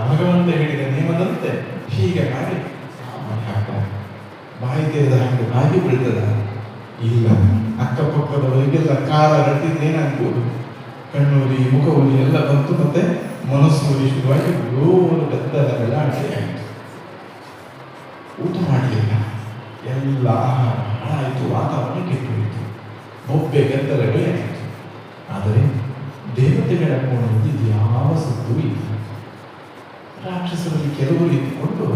ಭಗವಂತ ಹೇಳಿದ ನಿಯಮದಂತೆ ಹೀಗೆ ಮಾಡಿ ಹಾಕ್ತಾರೆ. ಬಾಯಿ ತೆಗೆದ ಹಾಗೆ ಬಾಯಿ ಬೀಳ್ತದ? ಇಲ್ಲ. ಅಕ್ಕಪಕ್ಕದವರಿಗೆಲ್ಲ ಕಾಲ ರಟ್ಟಿದ್ದೇನಾಗ್ಬೋದು, ಕಣ್ಣೂರಿ ಮುಖವೂರಿ ಎಲ್ಲ ಬಂತು, ಮತ್ತೆ ಮನಸ್ಸೂರಿ ಶುರುವಾಗಿ ಜೋರು ಗದ್ದಲ ಗಲಾಟೆ ಆಯಿತು. ಊಟ ಮಾಡಲಿಲ್ಲ, ಎಲ್ಲ ಆಹಾರ ಹಾಳಾಯಿತು, ವಾತಾವರಣ ಕೆಟ್ಟೋಯಿತು, ಬೊಬ್ಬೆ ಗದ್ದಲಗಳೇ ಆಯಿತು. ಆದರೆ ದೇವತೆಗಳ ಕೋಣೆಯಲ್ಲಿ ಯಾವ ಸದ್ದು ಇಲ್ಲ. ರಾಕ್ಷಸರಲ್ಲಿ ಕೆಲವರು ಇದ್ದುಕೊಂಡು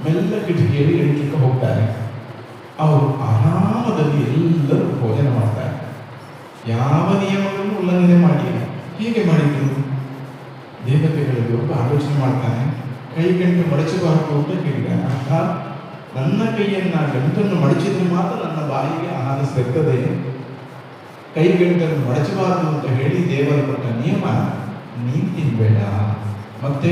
ಮೆಲ್ಲ ಕಿಟಕಿಯಲ್ಲಿ ಇಳಿಲಿಕ್ಕೆ ಹೋಗ್ತಾರೆ. ಅವರು ಆರಾಮದಲ್ಲಿ ಎಲ್ಲರೂ ಭೋಜನ ಮಾಡ್ತಾರೆ. ಯಾವ ನಿಯಮಗಳನ್ನು ಉಲ್ಲಂಘನೆ ಮಾಡಿಲ್ಲ. ಹೇಗೆ ಮಾಡಿದ್ರು? ದೇವತೆಗಳಲ್ಲಿ ಒಬ್ಬ ಆಲೋಚನೆ ಮಾಡ್ತಾನೆ, ಕೈ ಗಂಟು ಮಡಚಬಾರದು ಅಂತ ಹೇಳಿದ್ದಾನೆ. ಅರ್ಥಾತ್ ನನ್ನ ಗಂಟನ್ನು ಮಡಚಿದ್ರೆ ಮಾತ್ರ ನನ್ನ ಬಾಯಿಗೆ ಆಹಾರ ಸಿಗ್ತದೆ. ಕೈ ಗಂಟನ್ನು ಮಡಚಬಾರದು ಅಂತ ಹೇಳಿ ದೇವರು ಕೊಟ್ಟ ನಿಯಮ ನೀನು ತಿನ್ಬೇಡ, ಮತ್ತೆ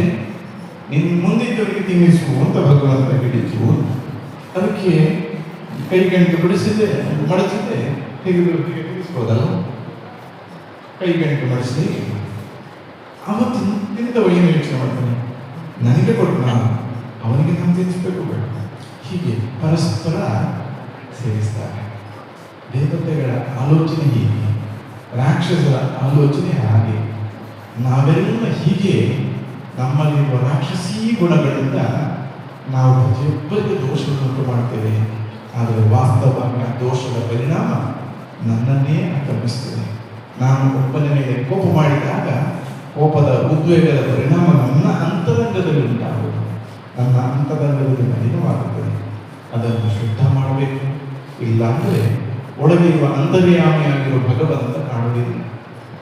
ನಿನ್ನ ಮುಂದಿದ್ದವರಿಗೆ ತಿನ್ನಿಸು ಅಂತ ಭಗವಂತ ಹೇಳಿತು. ಅದಕ್ಕೆ ಕೈ ಗಂಟು ಮಡಚಿದೆ ತೆಗೆದು ತಿನ್ನಿಸ್ಬೋದಲ್ಲ. ಕೈ ಗಂಟು ಮಡಿಸಿದೆ. ಅವತ್ತು ತಿಂದವ ಏನು ಯೋಚನೆ ಮಾಡ್ತಾನೆ, ನನಗೆ ಕೊಟ್ಟು ಅವನಿಗೆ ನಾನು ತಿನ್ನಿಸ್ಬೇಕು ಬೇಡ. ಹೀಗೆ ಪರಸ್ಪರ ಸೇರಿಸ್ತಾರೆ. ದೇವತೆಗಳ ಆಲೋಚನೆ ಹೀಗೆ, ರಾಕ್ಷಸರ ಆಲೋಚನೆ ಹಾಗೆ. ನಾವೆಲ್ಲ ಹೀಗೆ ನಮ್ಮಲ್ಲಿರುವ ರಾಕ್ಷಸೀ ಗುಣಗಳಿಂದ ನಾವು ಪ್ರತಿಯೊಬ್ಬರಿಗೆ ದೋಷವನ್ನುಂಟು ಮಾಡ್ತೇವೆ. ಆದರೆ ವಾಸ್ತವವಾಗಿ ಆ ದೋಷದ ಪರಿಣಾಮ ನನ್ನನ್ನೇ ಆಕ್ರಮಿಸ್ತದೆ. ನಾನು ಒಬ್ಬನ ಮೇಲೆ ಕೋಪ ಮಾಡಿದಾಗ ಕೋಪದ ಉದ್ವೇಗದ ಪರಿಣಾಮ ನನ್ನ ಅಂತರಂಗದಲ್ಲಿ ಉಂಟಾಗುವುದು, ನನ್ನ ಅಂತರಂಗದಲ್ಲಿ ಮಲಿನವಾಗುತ್ತದೆ. ಅದನ್ನು ಶುದ್ಧ ಮಾಡಬೇಕು. ಇಲ್ಲಾಂದರೆ ಒಳಗಿರುವ ಅಂತರ್ಯಾಮಿಯಾಗಿರುವ ಭಗವಂತ ಕಾಣುವುದಿಲ್ಲ.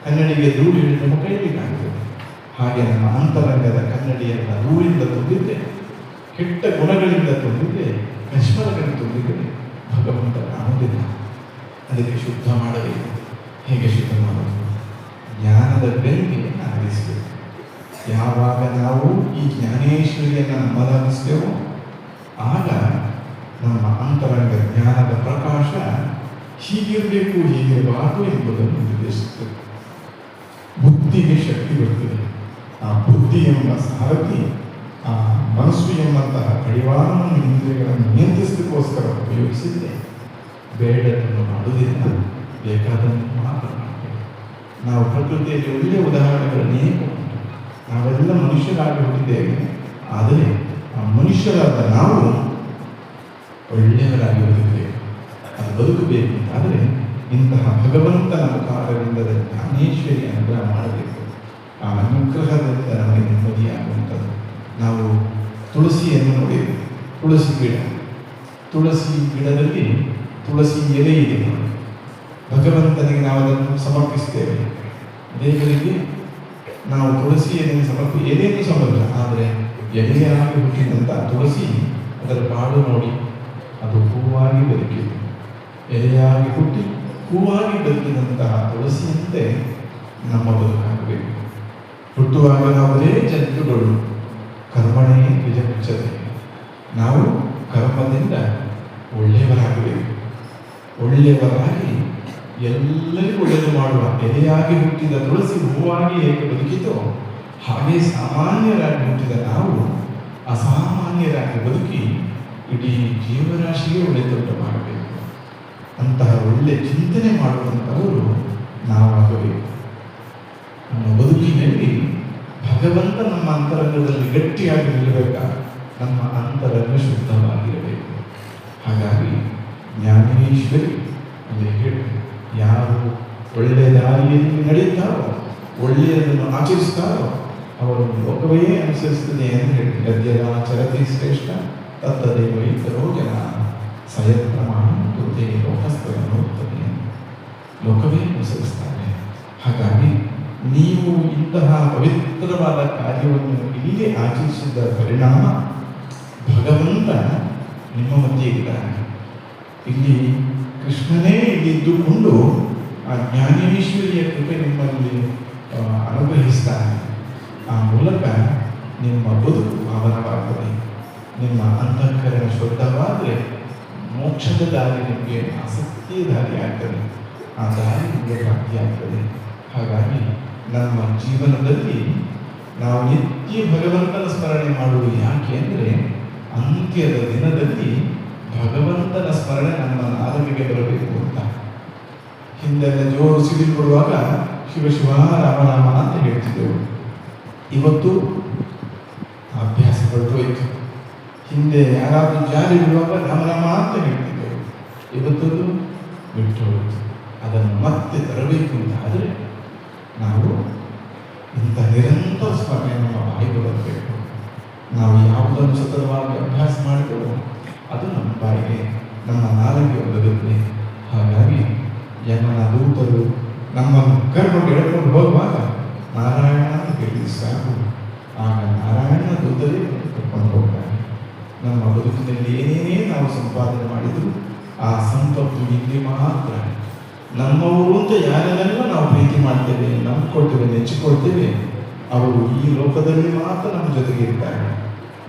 ಕನ್ನಡಿಗೆ ಧೂಳು ಹಿಡಿದ ಮುಖ ಇರಲಿಕ್ಕಾಗುತ್ತದೆ. ಹಾಗೆ ನಮ್ಮ ಅಂತರಂಗದ ಕನ್ನಡಿಯನ್ನ ಧೂಳಿಂದ ತುಂಬಿದ್ದೆ, ಕೆಟ್ಟ ಗುಣಗಳಿಂದ ತುಂಬಿದ್ದೆ, ಕಶ್ಮಲಗಳಿಂದ ತುಂಬಿದ್ದೆ, ಭಗವಂತ ಕಾಣುವುದಿಲ್ಲ. ಅದಕ್ಕೆ ಶುದ್ಧ ಮಾಡಬೇಕು. ಹೇಗೆ ಶುದ್ಧ ಮಾಡೋದು? ಜ್ಞಾನದ ಬೆಂಕಿಯನ್ನು ಆರಿಸಬೇಕು. ಯಾವಾಗ ನಾವು ಈ ಜ್ಞಾನೇಶ್ವರಿಯನ್ನು ನಮ್ಮದಾಗಿಸ್ತೇವೋ ಆಗ ನಮ್ಮ ಅಂತರಂಗ ಜ್ಞಾನದ ಪ್ರಕಾಶ ಹೀಗಿರಬೇಕು, ಹೀಗಿರಬಾರದು ಎಂಬುದನ್ನು ನಿರ್ದೇಶಿಸುತ್ತದೆ. ಬುದ್ಧಿಗೆ ಶಕ್ತಿ ಬರ್ತದೆ. ಆ ಬುದ್ಧಿ ಎಂಬ ಸಾರಥಿ, ಆ ಮನಸ್ಸು ಎಂಬಂತಹ ಕಡಿವಾಣವನ್ನು ಇಂದ್ರಿಯಗಳನ್ನು ನಿಯಂತ್ರಿಸಲಿಕ್ಕೋಸ್ಕರ ಉಪಯೋಗಿಸಿದ್ರೆ ಬೇಡದನ್ನು ಮಾಡುವುದಿಲ್ಲ, ಬೇಕಾದನ್ನು ಮಾತ್ರ ಮಾಡ್ತೇವೆ. ನಾವು ಪ್ರಕೃತಿಯಲ್ಲಿ ಒಳ್ಳೆಯ ಉದಾಹರಣೆಗಳನ್ನೇ ಕೊಟ್ಟು ನಾವೆಲ್ಲ ಮನುಷ್ಯರಾಗಿ ಹುಟ್ಟಿದ್ದೇವೆ. ಆದರೆ ಆ ಮನುಷ್ಯರಾದ ನಾವು ಒಳ್ಳೆಯವರಾಗಿ ಬದುಕಬೇಕು. ಅದು ಬದುಕಬೇಕು ಆದರೆ ಇಂತಹ ಭಗವಂತನ ಮುಖಾರವಿಲ್ಲದ ಜ್ಞಾನೇಶ್ವರಿ ಅನುಗ್ರಹ ಮಾಡಬೇಕು. ಆ ಅನುಗ್ರಹದಿಂದ ನಮಗೆ ನೆಮ್ಮದಿಯಾಗುವಂಥದ್ದು. ನಾವು ತುಳಸಿಯನ್ನು ನೋಡಿದ್ದೇವೆ. ತುಳಸಿ ಗಿಡದಲ್ಲಿ ತುಳಸಿ ಎಲೆ ಇದೆ. ಭಗವಂತನಿಗೆ ನಾವು ಅದನ್ನು ಸಮರ್ಪಿಸ್ತೇವೆ. ದೇವರಿಗೆ ನಾವು ತುಳಸಿ ಎಲೆಯನ್ನು ಸಮರ್ಪಿಸ, ಆದರೆ ಎಲೆಯಾಗಿ ಹುಟ್ಟಿದಂಥ ತುಳಸಿ ಅದರ ಪಾಡು ನೋಡಿ ಅದು ಹೂವಾಗಿ ಬದುಕಿದೆ. ಎಲೆಯಾಗಿ ಹುಟ್ಟಿ ಹೂವಾಗಿ ಬದುಕಿದಂತಹ ತುಳಸಿಯಂತೆ ನಮ್ಮ ಬದುಕಾಗಬೇಕು. ಹುಟ್ಟುವಾಗ ನಾವೇ ಜಂತುಗಳು, ಕರ್ಮಣೇ ನಿಜ. ನಾವು ಕರ್ಮದಿಂದ ಒಳ್ಳೆಯವರಾಗಬೇಕು. ಒಳ್ಳೆಯವರಾಗಿ ಎಲ್ಲರಿಗೂ ಒಳ್ಳೆಯದು ಮಾಡುವ ಎಲೆಯಾಗಿ ಹುಟ್ಟಿದ ತುಳಸಿ ಹೂವಾಗಿ ಹೇಗೆ ಬದುಕಿತೋ ಹಾಗೆ ಸಾಮಾನ್ಯರಾಗಿ ಹುಟ್ಟಿದ ನಾವು ಅಸಾಮಾನ್ಯರಾಗಿ ಬದುಕಿ ಇಡೀ ಜೀವರಾಶಿಗೆ ಒಳ್ಳೆಯದುಂಟು ಮಾಡಬೇಕು. ಅಂತಹ ಒಳ್ಳೆ ಚಿಂತನೆ ಮಾಡುವಂಥವರು ನಾವಾಗಬೇಕು. ನಮ್ಮ ಬದುಕಿನಲ್ಲಿ ಭಗವಂತ ನಮ್ಮ ಅಂತರಂಗದಲ್ಲಿ ಗಟ್ಟಿಯಾಗಿ ನಿಲ್ಲಬೇಕಾಗ ನಮ್ಮ ಅಂತರಂಗ ಶುದ್ಧವಾಗಿರಬೇಕು. ಹಾಗಾಗಿ ಜ್ಞಾನೇಶ್ವರಿ ಅಲ್ಲಿ ಹೇಳಿ, ಯಾರು ಒಳ್ಳೆಯ ದಾರಿಯಲ್ಲಿ ನಡೆಯುತ್ತಾರೋ, ಒಳ್ಳೆಯದನ್ನು ಆಚರಿಸ್ತಾರೋ ಅವರು ಲೋಕವೇ ಅನುಸರಿಸುತ್ತದೆ ಎಂದು ಹೇಳಿ, ಗದ್ಯದಾಚರತಿ ಶ್ರೇಷ್ಠ ತತ್ತದೇವ ಇತರೋ ಜನ ಸಯತ್ ಪ್ರಮಾಣ ಕೃತೆ ಲೋಕಸ್ಥರನ್ನೋತ್ತದೆ, ಲೋಕವೇ ಅನುಸರಿಸ್ತಾರೆ. ಹಾಗಾಗಿ ನೀವು ಇಂತಹ ಪವಿತ್ರವಾದ ಕಾರ್ಯವನ್ನು ಇಲ್ಲಿ ಆಚರಿಸಿದ ಪರಿಣಾಮ ಭಗವಂತ ನಿಮ್ಮ ಮಧ್ಯೆ ಇದ್ದಾನೆ. ಇಲ್ಲಿ ಕೃಷ್ಣನೇ ಇದ್ದುಕೊಂಡು ಆ ಜ್ಞಾನೇಶ್ವರಿಯ ಕೃಪೆ ನಿಮ್ಮಲ್ಲಿ ಅನುಗ್ರಹಿಸ್ತಾನೆ. ಆ ಮೂಲಕ ನಿಮ್ಮ ಬದುಕು ಪಾವನವಾಗುತ್ತದೆ. ನಿಮ್ಮ ಅಂತಃಕರಣ ಶುದ್ಧವಾದರೆ ಮೋಕ್ಷದ ದಾರಿ ನಿಮಗೆ ಆಸಕ್ತಿಯ ದಾರಿ ಆಗ್ತದೆ, ಆ ದಾರಿ ನಿಮಗೆ ಪ್ರಾಪ್ತಿ ಆಗ್ತದೆ. ಹಾಗಾಗಿ ನಮ್ಮ ಜೀವನದಲ್ಲಿ ನಾವು ನಿತ್ಯ ಭಗವಂತನ ಸ್ಮರಣೆ ಮಾಡುವುದು ಯಾಕೆ ಅಂದರೆ, ಅಂತ್ಯದ ದಿನದಲ್ಲಿ ಭಗವಂತನ ಸ್ಮರಣೆ ನಮ್ಮ ನಾಲಿಗೆಗೆ ಬರಬೇಕು ಅಂತ. ಹಿಂದೆಲ್ಲ ಜೋರು ಸಿಡಿಲು ಕೊಡುವಾಗ ಶಿವ ಶಿವ ರಾಮ ರಾಮ ಅಂತ ಹೇಳ್ತಿದ್ದೆವು. ಇವತ್ತು ಅಭ್ಯಾಸ ಹೊರಟೋಯ್ತು. ಹಿಂದೆ ಯಾರಾದರೂ ಜಾರಿ ಬಿಡುವಾಗ ರಾಮ ರಾಮ ಅಂತ ಹೇಳ್ತಿದ್ದೆವು, ಇವತ್ತು ಬಿಟ್ಟು ಹೋಯಿತು. ಅದನ್ನು ಮತ್ತೆ ತರಬೇಕು ಅಂತ ಆದರೆ ನಾವು ಇಂಥ ನಿರಂತರ ಸ್ಮರಣೆ ನಮ್ಮ ಬಾಯಿಗೆ ಬರಬೇಕು. ನಾವು ಯಾವುದನ್ನು ಸತತವಾಗಿ ಅಭ್ಯಾಸ ಮಾಡಿದೆವೋ ಅದು ನಮ್ಮ ಬಾಯಿಗೆ, ನಮ್ಮ ನಾಲಿಗೆ ಬರುತ್ತೆ. ಹಾಗಾಗಿ ಯಮನ ದೂತರು ನಮ್ಮನ್ನು ಕರ್ಕೊಂಡು ಎಳ್ಕೊಂಡು ಹೋಗುವಾಗ ನಾರಾಯಣ ಅಂತ ಕೇಳಿದ್ರೆ ಸಾಕು, ಆಗ ನಾರಾಯಣ ದೂತರೇ ಕರ್ಕೊಂಡು ಹೋಗ್ತಾರೆ. ನಮ್ಮ ಬದುಕಿನಲ್ಲಿ ಏನೇನೇ ನಾವು ಸಂಪಾದನೆ ಮಾಡಿದರೂ ಆ ಸಂಪತ್ತು ಇಲ್ಲಿ ಮಾತ್ರ. ನಮ್ಮವರು ಅಂತ ಯಾರನ್ನೆಲ್ಲ ನಾವು ಪ್ರೀತಿ ಮಾಡ್ತೇವೆ, ನಂಬಿಕೊಳ್ತೇವೆ, ನೆಚ್ಚಿಕೊಳ್ತೇವೆ, ಅವರು ಈ ಲೋಕದಲ್ಲಿ ಮಾತ್ರ ನಮ್ಮ ಜೊತೆಗೆ ಇರ್ತಾರೆ.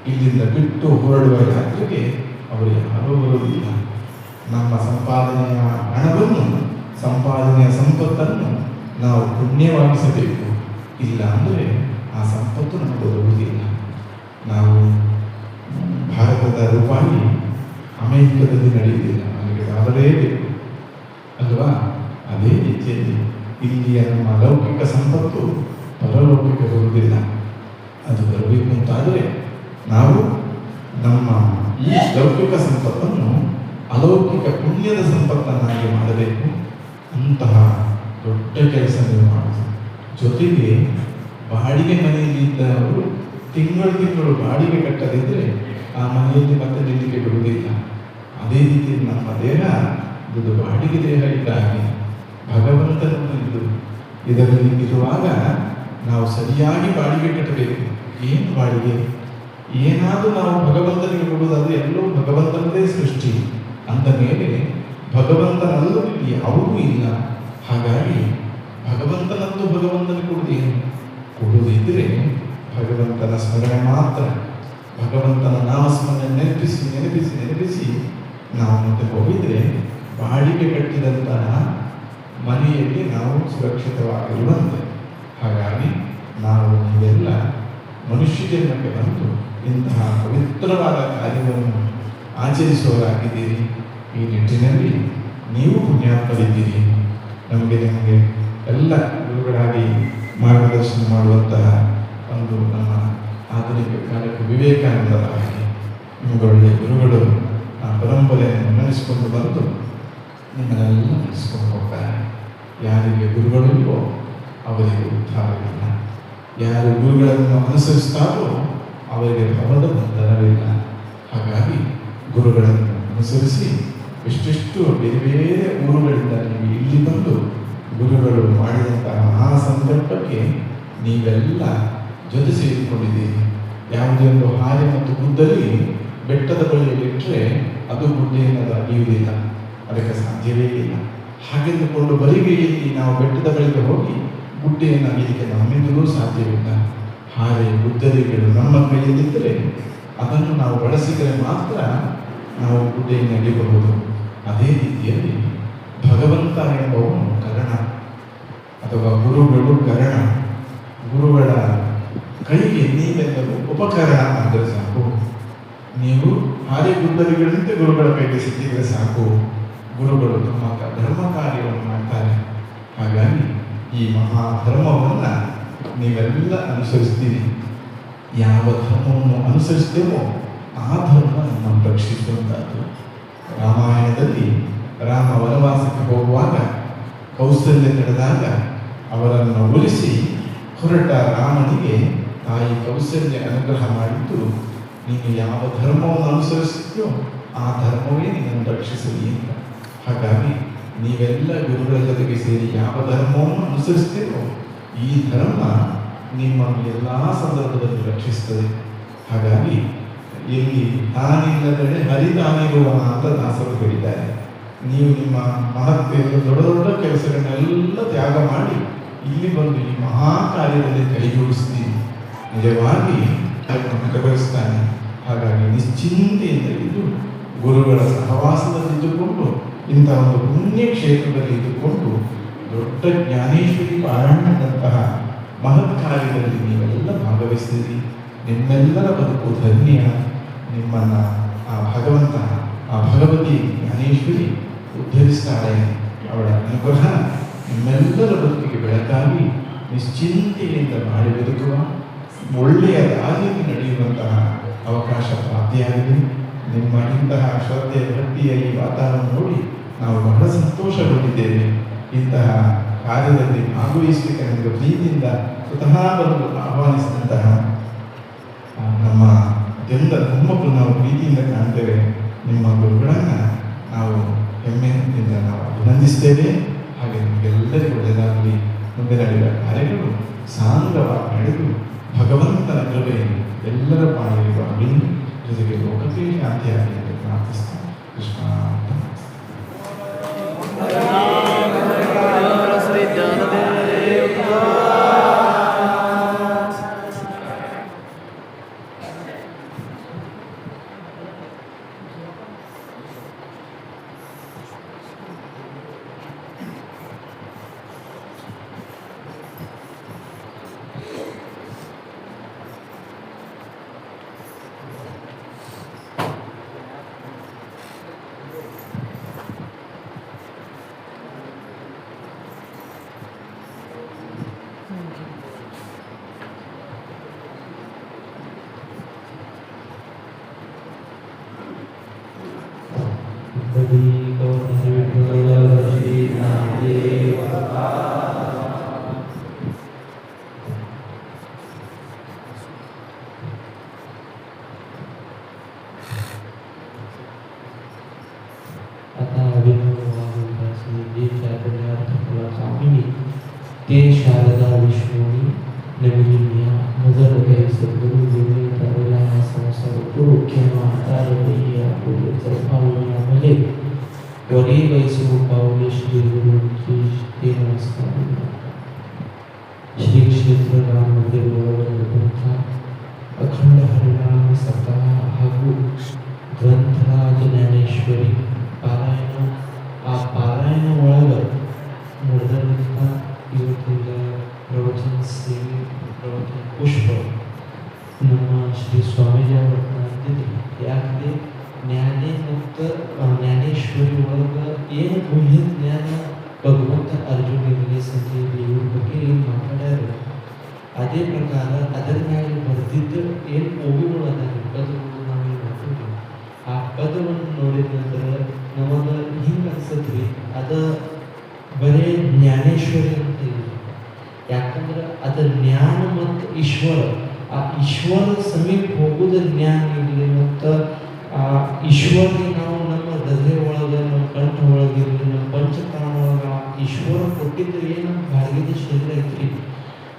ಇಲ್ಲಿಂದ ಬಿಟ್ಟು ಹೊರಡುವ ಯಾತ್ರೆಗೆ ಅವರು ಯಾರೂ ಬರುವುದಿಲ್ಲ. ನಮ್ಮ ಸಂಪಾದನೆಯ ಹಣವನ್ನು, ಸಂಪಾದನೆಯ ಸಂಪತ್ತನ್ನು ನಾವು ಪುಣ್ಯವಾಗಿಸಬೇಕು. ಇಲ್ಲ ಅಂದರೆ ಆ ಸಂಪತ್ತು ನಮಗೆ ಬರುವುದಿಲ್ಲ. ನಾವು ಭಾರತದ ರೂಪಾಯಿ ಅಮೆರಿಕದಲ್ಲಿ ನಡೆಯುವುದಿಲ್ಲ, ನಮಗೆ ಬರಲೇಬೇಕು ಅಲ್ವಾ? ಅದೇ ರೀತಿಯಲ್ಲಿ ಇಲ್ಲಿಯ ನಮ್ಮ ಲೌಕಿಕ ಸಂಪತ್ತು ಪರಲೌಕಿಕ ಬರುವುದಿಲ್ಲ. ಅದು ಬರಬೇಕು ಅಂತಾದರೆ ನಾವು ನಮ್ಮ ಈ ಲೌಕಿಕ ಸಂಪತ್ತನ್ನು ಅಲೌಕಿಕ ಪುಣ್ಯದ ಸಂಪತ್ತನ್ನಾಗಿ ಮಾಡಬೇಕು. ಅಂತಹ ದೊಡ್ಡ ಕೆಲಸ ನೀವು ಮಾಡುವುದು. ಜೊತೆಗೆ ಬಾಡಿಗೆ ಮನೆಯಲ್ಲಿ ಇದ್ದವರು ತಿಂಗಳು ಬಾಡಿಗೆ ಕಟ್ಟದಿದ್ದರೆ ಆ ಮನೆಯಲ್ಲಿ ಮತ್ತೆ ನಿಲ್ಲಿಗೆ ಬಿಡುವುದಿಲ್ಲ. ಅದೇ ರೀತಿ ನಮ್ಮ ದೇಹ ಇದು ಬಾಡಿಗೆ ದೇಹ ಇದ್ದಾಗಿ ಭಗವಂತನನ್ನು ಇದರಲ್ಲಿ ಇರುವಾಗ ನಾವು ಸರಿಯಾಗಿ ಬಾಡಿಗೆ ಕಟ್ಟಬೇಕು. ಏನು ಬಾಡಿಗೆ? ಏನಾದರೂ ನಾವು ಭಗವಂತನಿಗೆ ಕೊಡುವುದಾದರೆ ಎಲ್ಲವೂ ಭಗವಂತನದೇ ಸೃಷ್ಟಿ ಅಂದ ಮೇಲೆ ಭಗವಂತನಲ್ಲೂ ಇಲ್ಲಿ ಯಾವುದೂ ಇಲ್ಲ. ಹಾಗಾಗಿ ಭಗವಂತನದ್ದು ಭಗವಂತನಿಗೆ ಕೊಡುವುದೇನು? ಕೊಡುವುದಿದ್ದರೆ ಭಗವಂತನ ಸ್ಮರಣೆ ಮಾತ್ರ. ಭಗವಂತನ ನಾಮಸ್ಮರಣೆ ನೆನಪಿಸಿ ನಾವು ಮತ್ತೆ ಹೋಗಿದ್ರೆ ಬಾಡಿಗೆ ಕಟ್ಟಿದಂತಹ ಮನೆಯಲ್ಲಿ ನಾವು ಸುರಕ್ಷಿತವಾಗಿರುವಂತೆ. ಹಾಗಾಗಿ ನಾವು ನೀವೆಲ್ಲ ಮನುಷ್ಯ ಜನ್ಮಕ್ಕೆ ಬಂದು ಇಂತಹ ಪವಿತ್ರವಾದ ಕಾರ್ಯವನ್ನು ಆಚರಿಸುವವರಾಗಿದ್ದೀರಿ. ಈ ನಿಟ್ಟಿನಲ್ಲಿ ನೀವು ಪುಣ್ಯಾತ್ಮರಿದ್ದೀರಿ. ನಮಗೆ ಎಲ್ಲ ಗುರುಗಳಾಗಿ ಮಾರ್ಗದರ್ಶನ ಮಾಡುವಂತಹ ಒಂದು ನಮ್ಮ ಆಧುನಿಕ ಕಾಲಕ್ಕೆ ವಿವೇಕಾನಂದರ ಹಾಗೆ ನಿಮ್ಮೊಳ್ಳೆಯ ಗುರುಗಳು ಆ ಪರಂಪರೆಯನ್ನು ನಡೆಸಿಕೊಂಡು ಬಂದು ನಿಮ್ಮನ್ನೆಲ್ಲ ನಡೆಸಿಕೊಂಡು ಹೋಗ್ತಾರೆ. ಯಾರಿಗೆ ಗುರುಗಳಿಲ್ವೋ ಅವರಿಗೆ ಉದ್ಧಾರವಿಲ್ಲ. ಯಾರು ಗುರುಗಳನ್ನು ಅನುಸರಿಸ್ತಾರೋ ಅವರಿಗೆ ಭವದ ಬಂಧನವಿಲ್ಲ. ಹಾಗಾಗಿ ಗುರುಗಳನ್ನು ಅನುಸರಿಸಿ ಇಷ್ಟಿಷ್ಟು ಬೇರೆ ಬೇರೆ ಊರುಗಳಿಂದ ನೀವು ಇಲ್ಲಿ ಬಂದು ಗುರುಗಳು ಮಾಡಿದಂತಹ ಆ ಸಂದರ್ಭಕ್ಕೆ ನೀವೆಲ್ಲ ಜೊತೆ ಸೇರಿಕೊಂಡಿದ್ದೀರಿ. ಯಾವುದೇ ಒಂದು ಹಾರೆ ಮತ್ತು ಗುಡ್ಡಲ್ಲಿ ಬೆಟ್ಟದ ಬಳಿಯಲ್ಲಿಟ್ಟರೆ ಅದು ಗುಡ್ಡೆಯನ್ನು ಅಗಿಯುವುದಿಲ್ಲ, ಅದಕ್ಕೆ ಸಾಧ್ಯವೇ ಇಲ್ಲ. ಹಾಗೆಂದುಕೊಂಡು ಬರಿಗೆಯಲ್ಲಿ ನಾವು ಬೆಟ್ಟದ ಬಳಿಗೆ ಹೋಗಿ ಗುಡ್ಡೆಯನ್ನು ಅಗಿಯಲಿಕ್ಕೆ ನಮ್ಮಿಂದಲೂ ಸಾಧ್ಯವಿಲ್ಲ. ಹಾರೆ ಗುಡ್ಡಲಿಗಳು ನಮ್ಮ ಕೈಯಲ್ಲಿದ್ದರೆ ಅದನ್ನು ನಾವು ಬಳಸಿದರೆ ಮಾತ್ರ ನಾವು ಗುಡ್ಡೆಯನ್ನು ಅಗಿಯಬಹುದು. ಅದೇ ರೀತಿಯಲ್ಲಿ ಭಗವಂತ ಎಂಬವನು ಕರಣ ಅಥವಾ ಗುರುಗಳು ಕರಣ. ಗುರುಗಳ ಕೈಗೆ ನೀವೆಲ್ಲರೂ ಉಪಕರಣ ಅಂದರೆ ಸಾಕು. ನೀವು ಹಾರೆ ಗುಡ್ಡಲಿಗಳಂತೆ ಗುರುಗಳ ಕೈಗೆ ಸಿಕ್ಕಿದರೆ ಸಾಕು. ಗುರುಗಳು ತಮ್ಮ ಧರ್ಮ ಕಾರ್ಯವನ್ನು ಮಾಡ್ತಾರೆ. ಹಾಗಾಗಿ ಈ ಮಹಾಧರ್ಮವನ್ನು ನೀವೆಲ್ಲ ಅನುಸರಿಸ್ತೀರಿ. ಯಾವ ಧರ್ಮವನ್ನು ಅನುಸರಿಸ್ತೇವೋ ಆ ಧರ್ಮ ನಮ್ಮನ್ನು ರಕ್ಷಿಸುವಂಥದ್ದು. ರಾಮಾಯಣದಲ್ಲಿ ರಾಮ ವನವಾಸಕ್ಕೆ ಹೋಗುವಾಗ ಕೌಸಲ್ಯ ನಡೆದಾಗ ಅವರನ್ನು ಉಳಿಸಿ ಹೊರಟ ರಾಮನಿಗೆ ತಾಯಿ ಕೌಸಲ್ಯ ಅನುಗ್ರಹ ಮಾಡಿದ್ದು, ನೀನು ಯಾವ ಧರ್ಮವನ್ನು ಅನುಸರಿಸುತ್ತೀಯೋ ಆ ಧರ್ಮವೇ ನಿನ್ನನ್ನು ರಕ್ಷಿಸಲಿ ಅಂತ. ಹಾಗಾಗಿ ನೀವೆಲ್ಲ ಗುರುಗಳ ಜೊತೆಗೆ ಸೇರಿ ಯಾವ ಧರ್ಮವನ್ನು ಅನುಸರಿಸ್ತೀರೋ ಈ ಧರ್ಮ ನಿಮ್ಮನ್ನು ಎಲ್ಲ ಸಂದರ್ಭದಲ್ಲಿ ರಕ್ಷಿಸ್ತದೆ. ಹಾಗಾಗಿ ಎಲ್ಲಿ ತಾನಿಲ್ಲದಡೆ ಹರಿತಾನಿರುವನ ಅಂತ ದಾಸರು ಹೇಳಿದ್ದಾರೆ. ನೀವು ನಿಮ್ಮ ಮಹತ್ತೆಯನ್ನು ದೊಡ್ಡ ದೊಡ್ಡ ಕೆಲಸಗಳನ್ನೆಲ್ಲ ತ್ಯಾಗ ಮಾಡಿ ಇಲ್ಲಿ ಬಂದು ಈ ಮಹಾ ಕಾರ್ಯದಲ್ಲಿ ಕೈ ಜೋಡಿಸ್ತೀರಿ. ನಿಜವಾಗಿ ಅದನ್ನು ಕಬರಿಸ್ತಾನೆ. ಹಾಗಾಗಿ ನಿಶ್ಚಿಂತೆಯಿಂದ ಇದ್ದು ಗುರುಗಳ ಸಹವಾಸದಲ್ಲಿದ್ದುಕೊಂಡು ಇಂಥ ಒಂದು ಪುಣ್ಯ ಕ್ಷೇತ್ರದಲ್ಲಿ ಇದ್ದುಕೊಂಡು ದೊಡ್ಡ ಜ್ಞಾನೇಶ್ವರಿ ಪಾರಾಯಣದಂತಹ ಮಹತ್ ಕಾರ್ಯದಲ್ಲಿ ನೀವೆಲ್ಲ ಭಾಗವಹಿಸಿದಿರಿ. ನಿಮ್ಮೆಲ್ಲರ ಬದುಕು ಧನ್ಯ. ನಿಮ್ಮನ್ನು ಆ ಭಗವಂತ, ಆ ಭಗವತಿ ಜ್ಞಾನೇಶ್ವರಿ ಉದ್ಧರಿಸ್ತಾಳೆ. ಅವಳ ಅನುಗ್ರಹ ನಿಮ್ಮೆಲ್ಲರ ಬದುಕಿಗೆ ಬೆಳಕಾಗಿ ನಿಶ್ಚಿಂತೆಯಿಂದ ಮಾಡಿ ಬದುಕುವ ಒಳ್ಳೆಯ ದಾರಿಯಲ್ಲಿ ನಡೆಯುವಂತಹ ಅವಕಾಶ ಪ್ರಾಪ್ತಿಯಾಗಿದೆ. ನಿಮ್ಮ ಇಂತಹ ಶ್ರದ್ಧೆ ಭಕ್ತಿಯ ಈ ವಾತಾವರಣ ನೋಡಿ ನಾವು ಬಹಳ ಸಂತೋಷಗೊಂಡಿದ್ದೇವೆ. ಇಂತಹ ಕಾರ್ಯದಲ್ಲಿ ಭಾಗವಹಿಸಲಿಕ್ಕೆ ನಮಗೆ ಪ್ರೀತಿಯಿಂದ ಸ್ವತಃ ಬಂದು ಆಹ್ವಾನಿಸಿದಂತಹ ನಮ್ಮ ಎಲ್ಲ ಮೊಮ್ಮಕ್ಕಳು ನಾವು ಪ್ರೀತಿಯಿಂದ ಕಾಣ್ತೇವೆ. ನಿಮ್ಮ ಗುರುಗಳನ್ನು ನಾವು ಹೆಮ್ಮೆಯಿಂದ ನಾವು ಅಭಿನಂದಿಸ್ತೇವೆ. ಹಾಗೆ ನಿಮಗೆಲ್ಲರಿಗೂ ಒಳ್ಳೆಯದಾಗಲಿ. ಮುಂದೆ ನಡೆಯುವ ಕಾರ್ಯಗಳು ಸಾಂಗವಾಗಿ ನಡೆದು ಭಗವಂತನ ಕೃಪೆ ಎಲ್ಲರ ಪಾಲಿಗೆ ಆಗಲಿ, ಜೊತೆಗೆ ಲೋಕಕ್ಕೆ ಶಾಂತಿಯಾಗಲಿ ಎಂದು ಪ್ರಾರ್ಥಿಸ್ತಾರೆ. ಕೃಷ್ಣ ते शारदा विष्णुनी नवीनिया मदर गए सद्गुरु विनय तवला संसार गुरु केमा तारवैया बोले चौपावनिया भले वरी वैसु पावले श्री गुरु की ते नमस्कार. श्री क्षेत्र राम मंदिर निर्भंथा अखंड हरिनाम सप्ताह ಹಾಗೂ ಗ್ರಂಥರಾಜ ಜ್ಞಾನೇಶ್ವರಿ ಪಾರಾಯಣ. ಆ ಪಾರಾಯಣ ಒಳಗ ನಡೆದಂಥ ಇವತ್ತಿನ ಪ್ರವಚನ ಸೇವೆ, ಪ್ರವಚನ ಪುಷ್ಪ ನಮ್ಮ ಶ್ರೀ ಸ್ವಾಮೀಜಿ ಅವರು ಅಂತಿದ್ರು. ಯಾಕಂದ್ರೆ ಜ್ಞಾನೇ ಮತ್ತು ಜ್ಞಾನೇಶ್ವರಿ ಒಳಗೆ ಏನು ಗುಹ್ಯ ಜ್ಞಾನ ಭಗವಂತ ಅರ್ಜುನಿಗೆ ಸಂಜೀವಿ ಇವ್ರ ಬಗ್ಗೆ ಏನು ಮಾತಾಡ್ಯಾರ, ಅದೇ ಪ್ರಕಾರ ಅದರ ಮ್ಯಾಲೆ ಬರೆದಿದ್ದು ಏನು ಓವಿಗಳು ಅದಾವೆ, ಪದಗಳು ನಾವೇನು ಮಾಡ್ತೀವಿ. ಆ ಪದವನ್ನು ನೋಡಿದ ನಂತರ ನಮಗೆ ಹಿಂಗೆ ಅನ್ಸತ್ರಿ ಅದ ಬರೇ ಜ್ಞಾನೇಶ್ವರಿ ಅಂತ ಇಲ್ಲ. ಯಾಕಂದ್ರೆ ಅದ ಜ್ಞಾನ ಮತ್ತು ಈಶ್ವರ, ಆ ಈಶ್ವರ ಸಮೀಪ ಹೋಗುದ ಜ್ಞಾನ ಇರಲಿ ಮತ್ತು ಆ ಈಶ್ವರಿಗೆ ನಾವು ನಮ್ಮ ಹೃದಯ ಒಳಗೆ, ನಮ್ಮ ಕಂಠ ಒಳಗಿರಲಿ, ನಮ್ಮ ಪಂಚಪ್ರಾಣ ಒಳಗೆ ಆ ಈಶ್ವರ ಕೊಟ್ಟಿದ್ದು ಏನು ಬಾಡಿಗೆ ಶರೀರ ಐತ್ರಿ,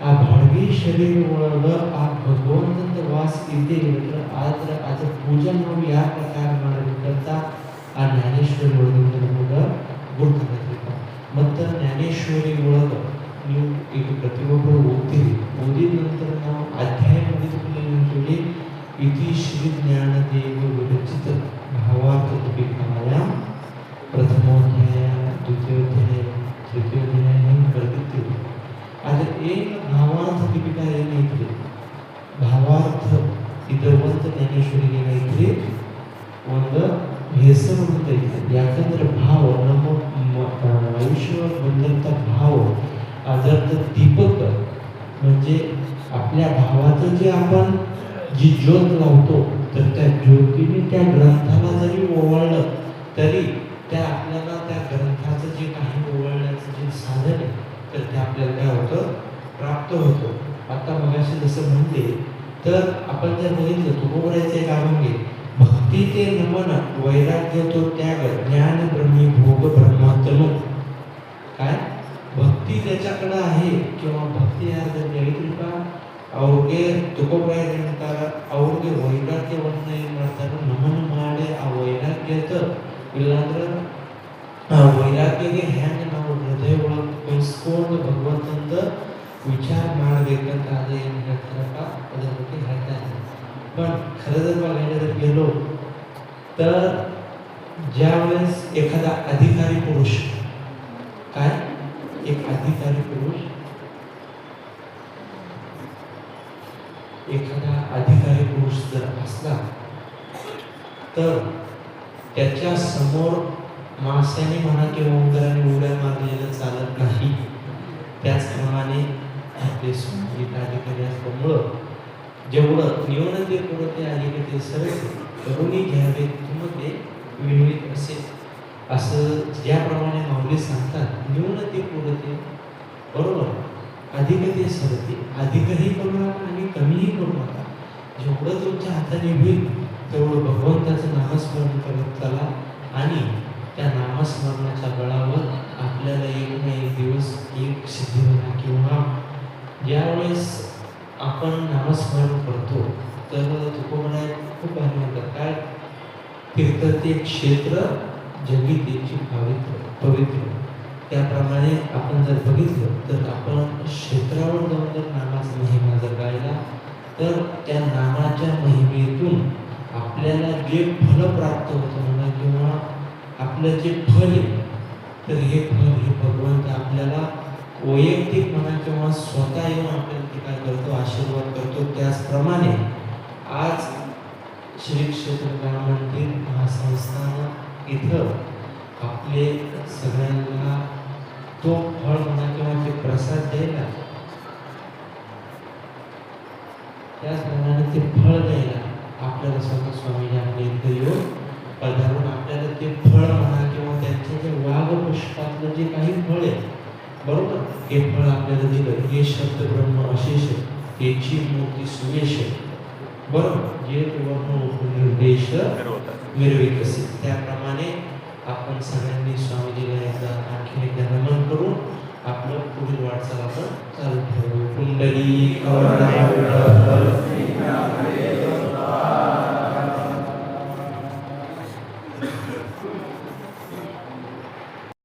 ಆ ಬಾಡಿಗೆ ಶರೀರ ಒಳಗೆ ಆ ಭಗವಂತನ ವಾಸ ಇದ್ದೇ ಇರುತ್ತೆ. ಆದ್ರೆ ಅದ್ರ ಪೂಜೆ ನಾವು ಯಾವ ಪ್ರಕಾರ ಮಾಡಬೇಕಂತ ಆ ಜ್ಞಾನೇಶ್ವರಿ ಒಳಗಿಂದ ನಮಗೆ ಗುರುತಾಗತ್ತೆ. ಮತ್ತು ಜ್ಞಾನೇಶ್ವರಿ ಒಳಗೆ ನೀವು ಈಗ ಪ್ರತಿಯೊಬ್ಬರು ಓದ್ತೀರಿ, ಓದಿದ ನಂತರ ನಾವು ಅಧ್ಯಾಯ ಮುಗಿದುಕೊಳ್ಳಿ ಅಂತೇಳಿ ಇತಿ ಶ್ರೀ ಜ್ಞಾನದೇವ ವಿರಚಿತ ಭಾವಾರ್ಥ ದೀಪಿಕಾಯ ಪ್ರಥಮೋಧ್ಯಾಯ, ದ್ವಿತೀಯೋಧ್ಯಾಯ, ತೃತೀಯೋಧ್ಯಾಯ ಹಿಂಗೆ ಬರೆದಿರ್ತೀವಿ. ಆದರೆ ಏನು ಭಾವಾರ್ಥ ದೀಪಿಕಾ ಏನೈತ್ರಿ, ಭಾವಾರ್ಥ ಇದರ ಒಂದು ಜ್ಞಾನೇಶ್ವರಿಗೆ ಏನೈತ್ರಿ ಒಂದು ಹೆಸರು ಅಂತ ಐತಿ. ಯಾಕಂದ್ರೆ ಭಾವ ನಮ್ಮ आयुष्यावर बदलता भाव आदरचा दीपक म्हणजे आपल्या भावाचं जे आपण जी ज्योत लावतो तर त्या ज्योतीने त्या ग्रंथाला जरी ओवाळलं तरी त्या आपल्याला त्या ग्रंथाचं जे काही ओवाळण्याचं जे साधन आहे तर ते आपल्याला काय होतं, प्राप्त होतं. आता मगाशी जसं म्हणते तर आपण जर बघितलं तुकोबरायचं एक अभंग आहे, भक्ती ते नमन वैराग्य तो त्याग ज्ञान ब्रह्मी भोग ब्रह्मात्मक. काय भक्ती त्याच्याकडे आहे किंवा भक्ती ಯಾರಿಗಿಲ್ವಾ ಅವ್ರಿಗೆ ತುಕೋಬರಾಯ ಅಂತಾರೆ, ಅವ್ರಿಗೆ ವೈರಾಗ್ಯವನ್ನು ಏನು ಮಾಡ್ತಾರೆ, ನಮನ ಮಾಡಿ ಆ ವೈರಾಗ್ಯದ ಇಲ್ಲಾಂದ್ರೆ ಆ ವೈರಾಗ್ಯಗೆ ಹೆಂಗೆ ನಾವು ಹೃದಯ ಒಳಗೆ ಕಲಿಸ್ಕೊಂಡು ಭಗವಂತಂದ ವಿಚಾರ ಮಾಡಬೇಕಂತ ಅದೇ ಏನು ಹೇಳ್ತಾರಪ್ಪ ಅದರ ಬಗ್ಗೆ ಹೇಳ್ತಾ ಇದ್ದಾರೆ. पण खरं जर बघायला जर गेलो तर ज्यावेळेस एखादा अधिकारी पुरुष, काय एक अधिकारी पुरुष, एखादा अधिकारी पुरुष जर असला तर त्याच्या समोर माशाने म्हणा किंवा उंदराने उड्या मारलेलं चालत नाही. त्याचप्रमाणे आपले संगीत अधिकारी असल्यामुळं जेवढं न्यूनतेपुरते अधिकारी सर्व करूनही घ्यावे तुमते विविध असेल, असं ज्याप्रमाणे माऊली सांगतात न्यूनतेपुरते बरोबर, अधिकते सरते, अधिकही करू नका आणि कमीही करू नका. जेवढं तुमच्या हाताने होईल तेवढं भगवंताचं नामस्मरण करत चला आणि त्या नामस्मरणाच्या बळावर आपल्याला एक ना एक दिवस एक सिद्धी म्हणा किंवा ज्यावेळेस आपण नामस्मरण करतो तर तुकोबराय खूप भारी म्हणतात काय, तीर्थते क्षेत्र जगितेची पवित्र. त्याप्रमाणे आपण जर बघितलं तर आपण क्षेत्रावर जाऊन जर नामाचा महिमा जर गायला तर त्या नामाच्या महिमेतून आपल्याला जे फल प्राप्त होतं म्हणा किंवा आपलं जे फल आहे तर हे फल हे भगवंत आपल्याला वैयक्तिक म्हणा किंवा स्वतः येऊन आपल्याला ते काय करतो, आशीर्वाद करतो. त्याचप्रमाणे आज श्री क्षेत्र राम मंदिर महासंस्थान इथं आपले सगळ्यांना तो फळ म्हणा किंवा ते प्रसाद द्यायला, त्याचप्रमाणे ते फळ द्यायला आपल्याला स्वतः स्वामीजी आपल्या इथं येऊन पधारून आपल्याला ते फळ म्हणा किंवा त्यांच्या जे वाघपुष्पातलं जे काही फळ आहे बरोबर, हे फळ आपल्याला दिलं. हे शब्द ब्रह्म अशेष, याची मूर्ती सुवेश बरोबर, जे निर्देश मिरवित असेल. त्याप्रमाणे आपण सगळ्यांनी स्वामीजीला एकदा आणखी एकदा नमन करून आपलं पुढील वाटचाल आपण चालू ठेवू. कुंडली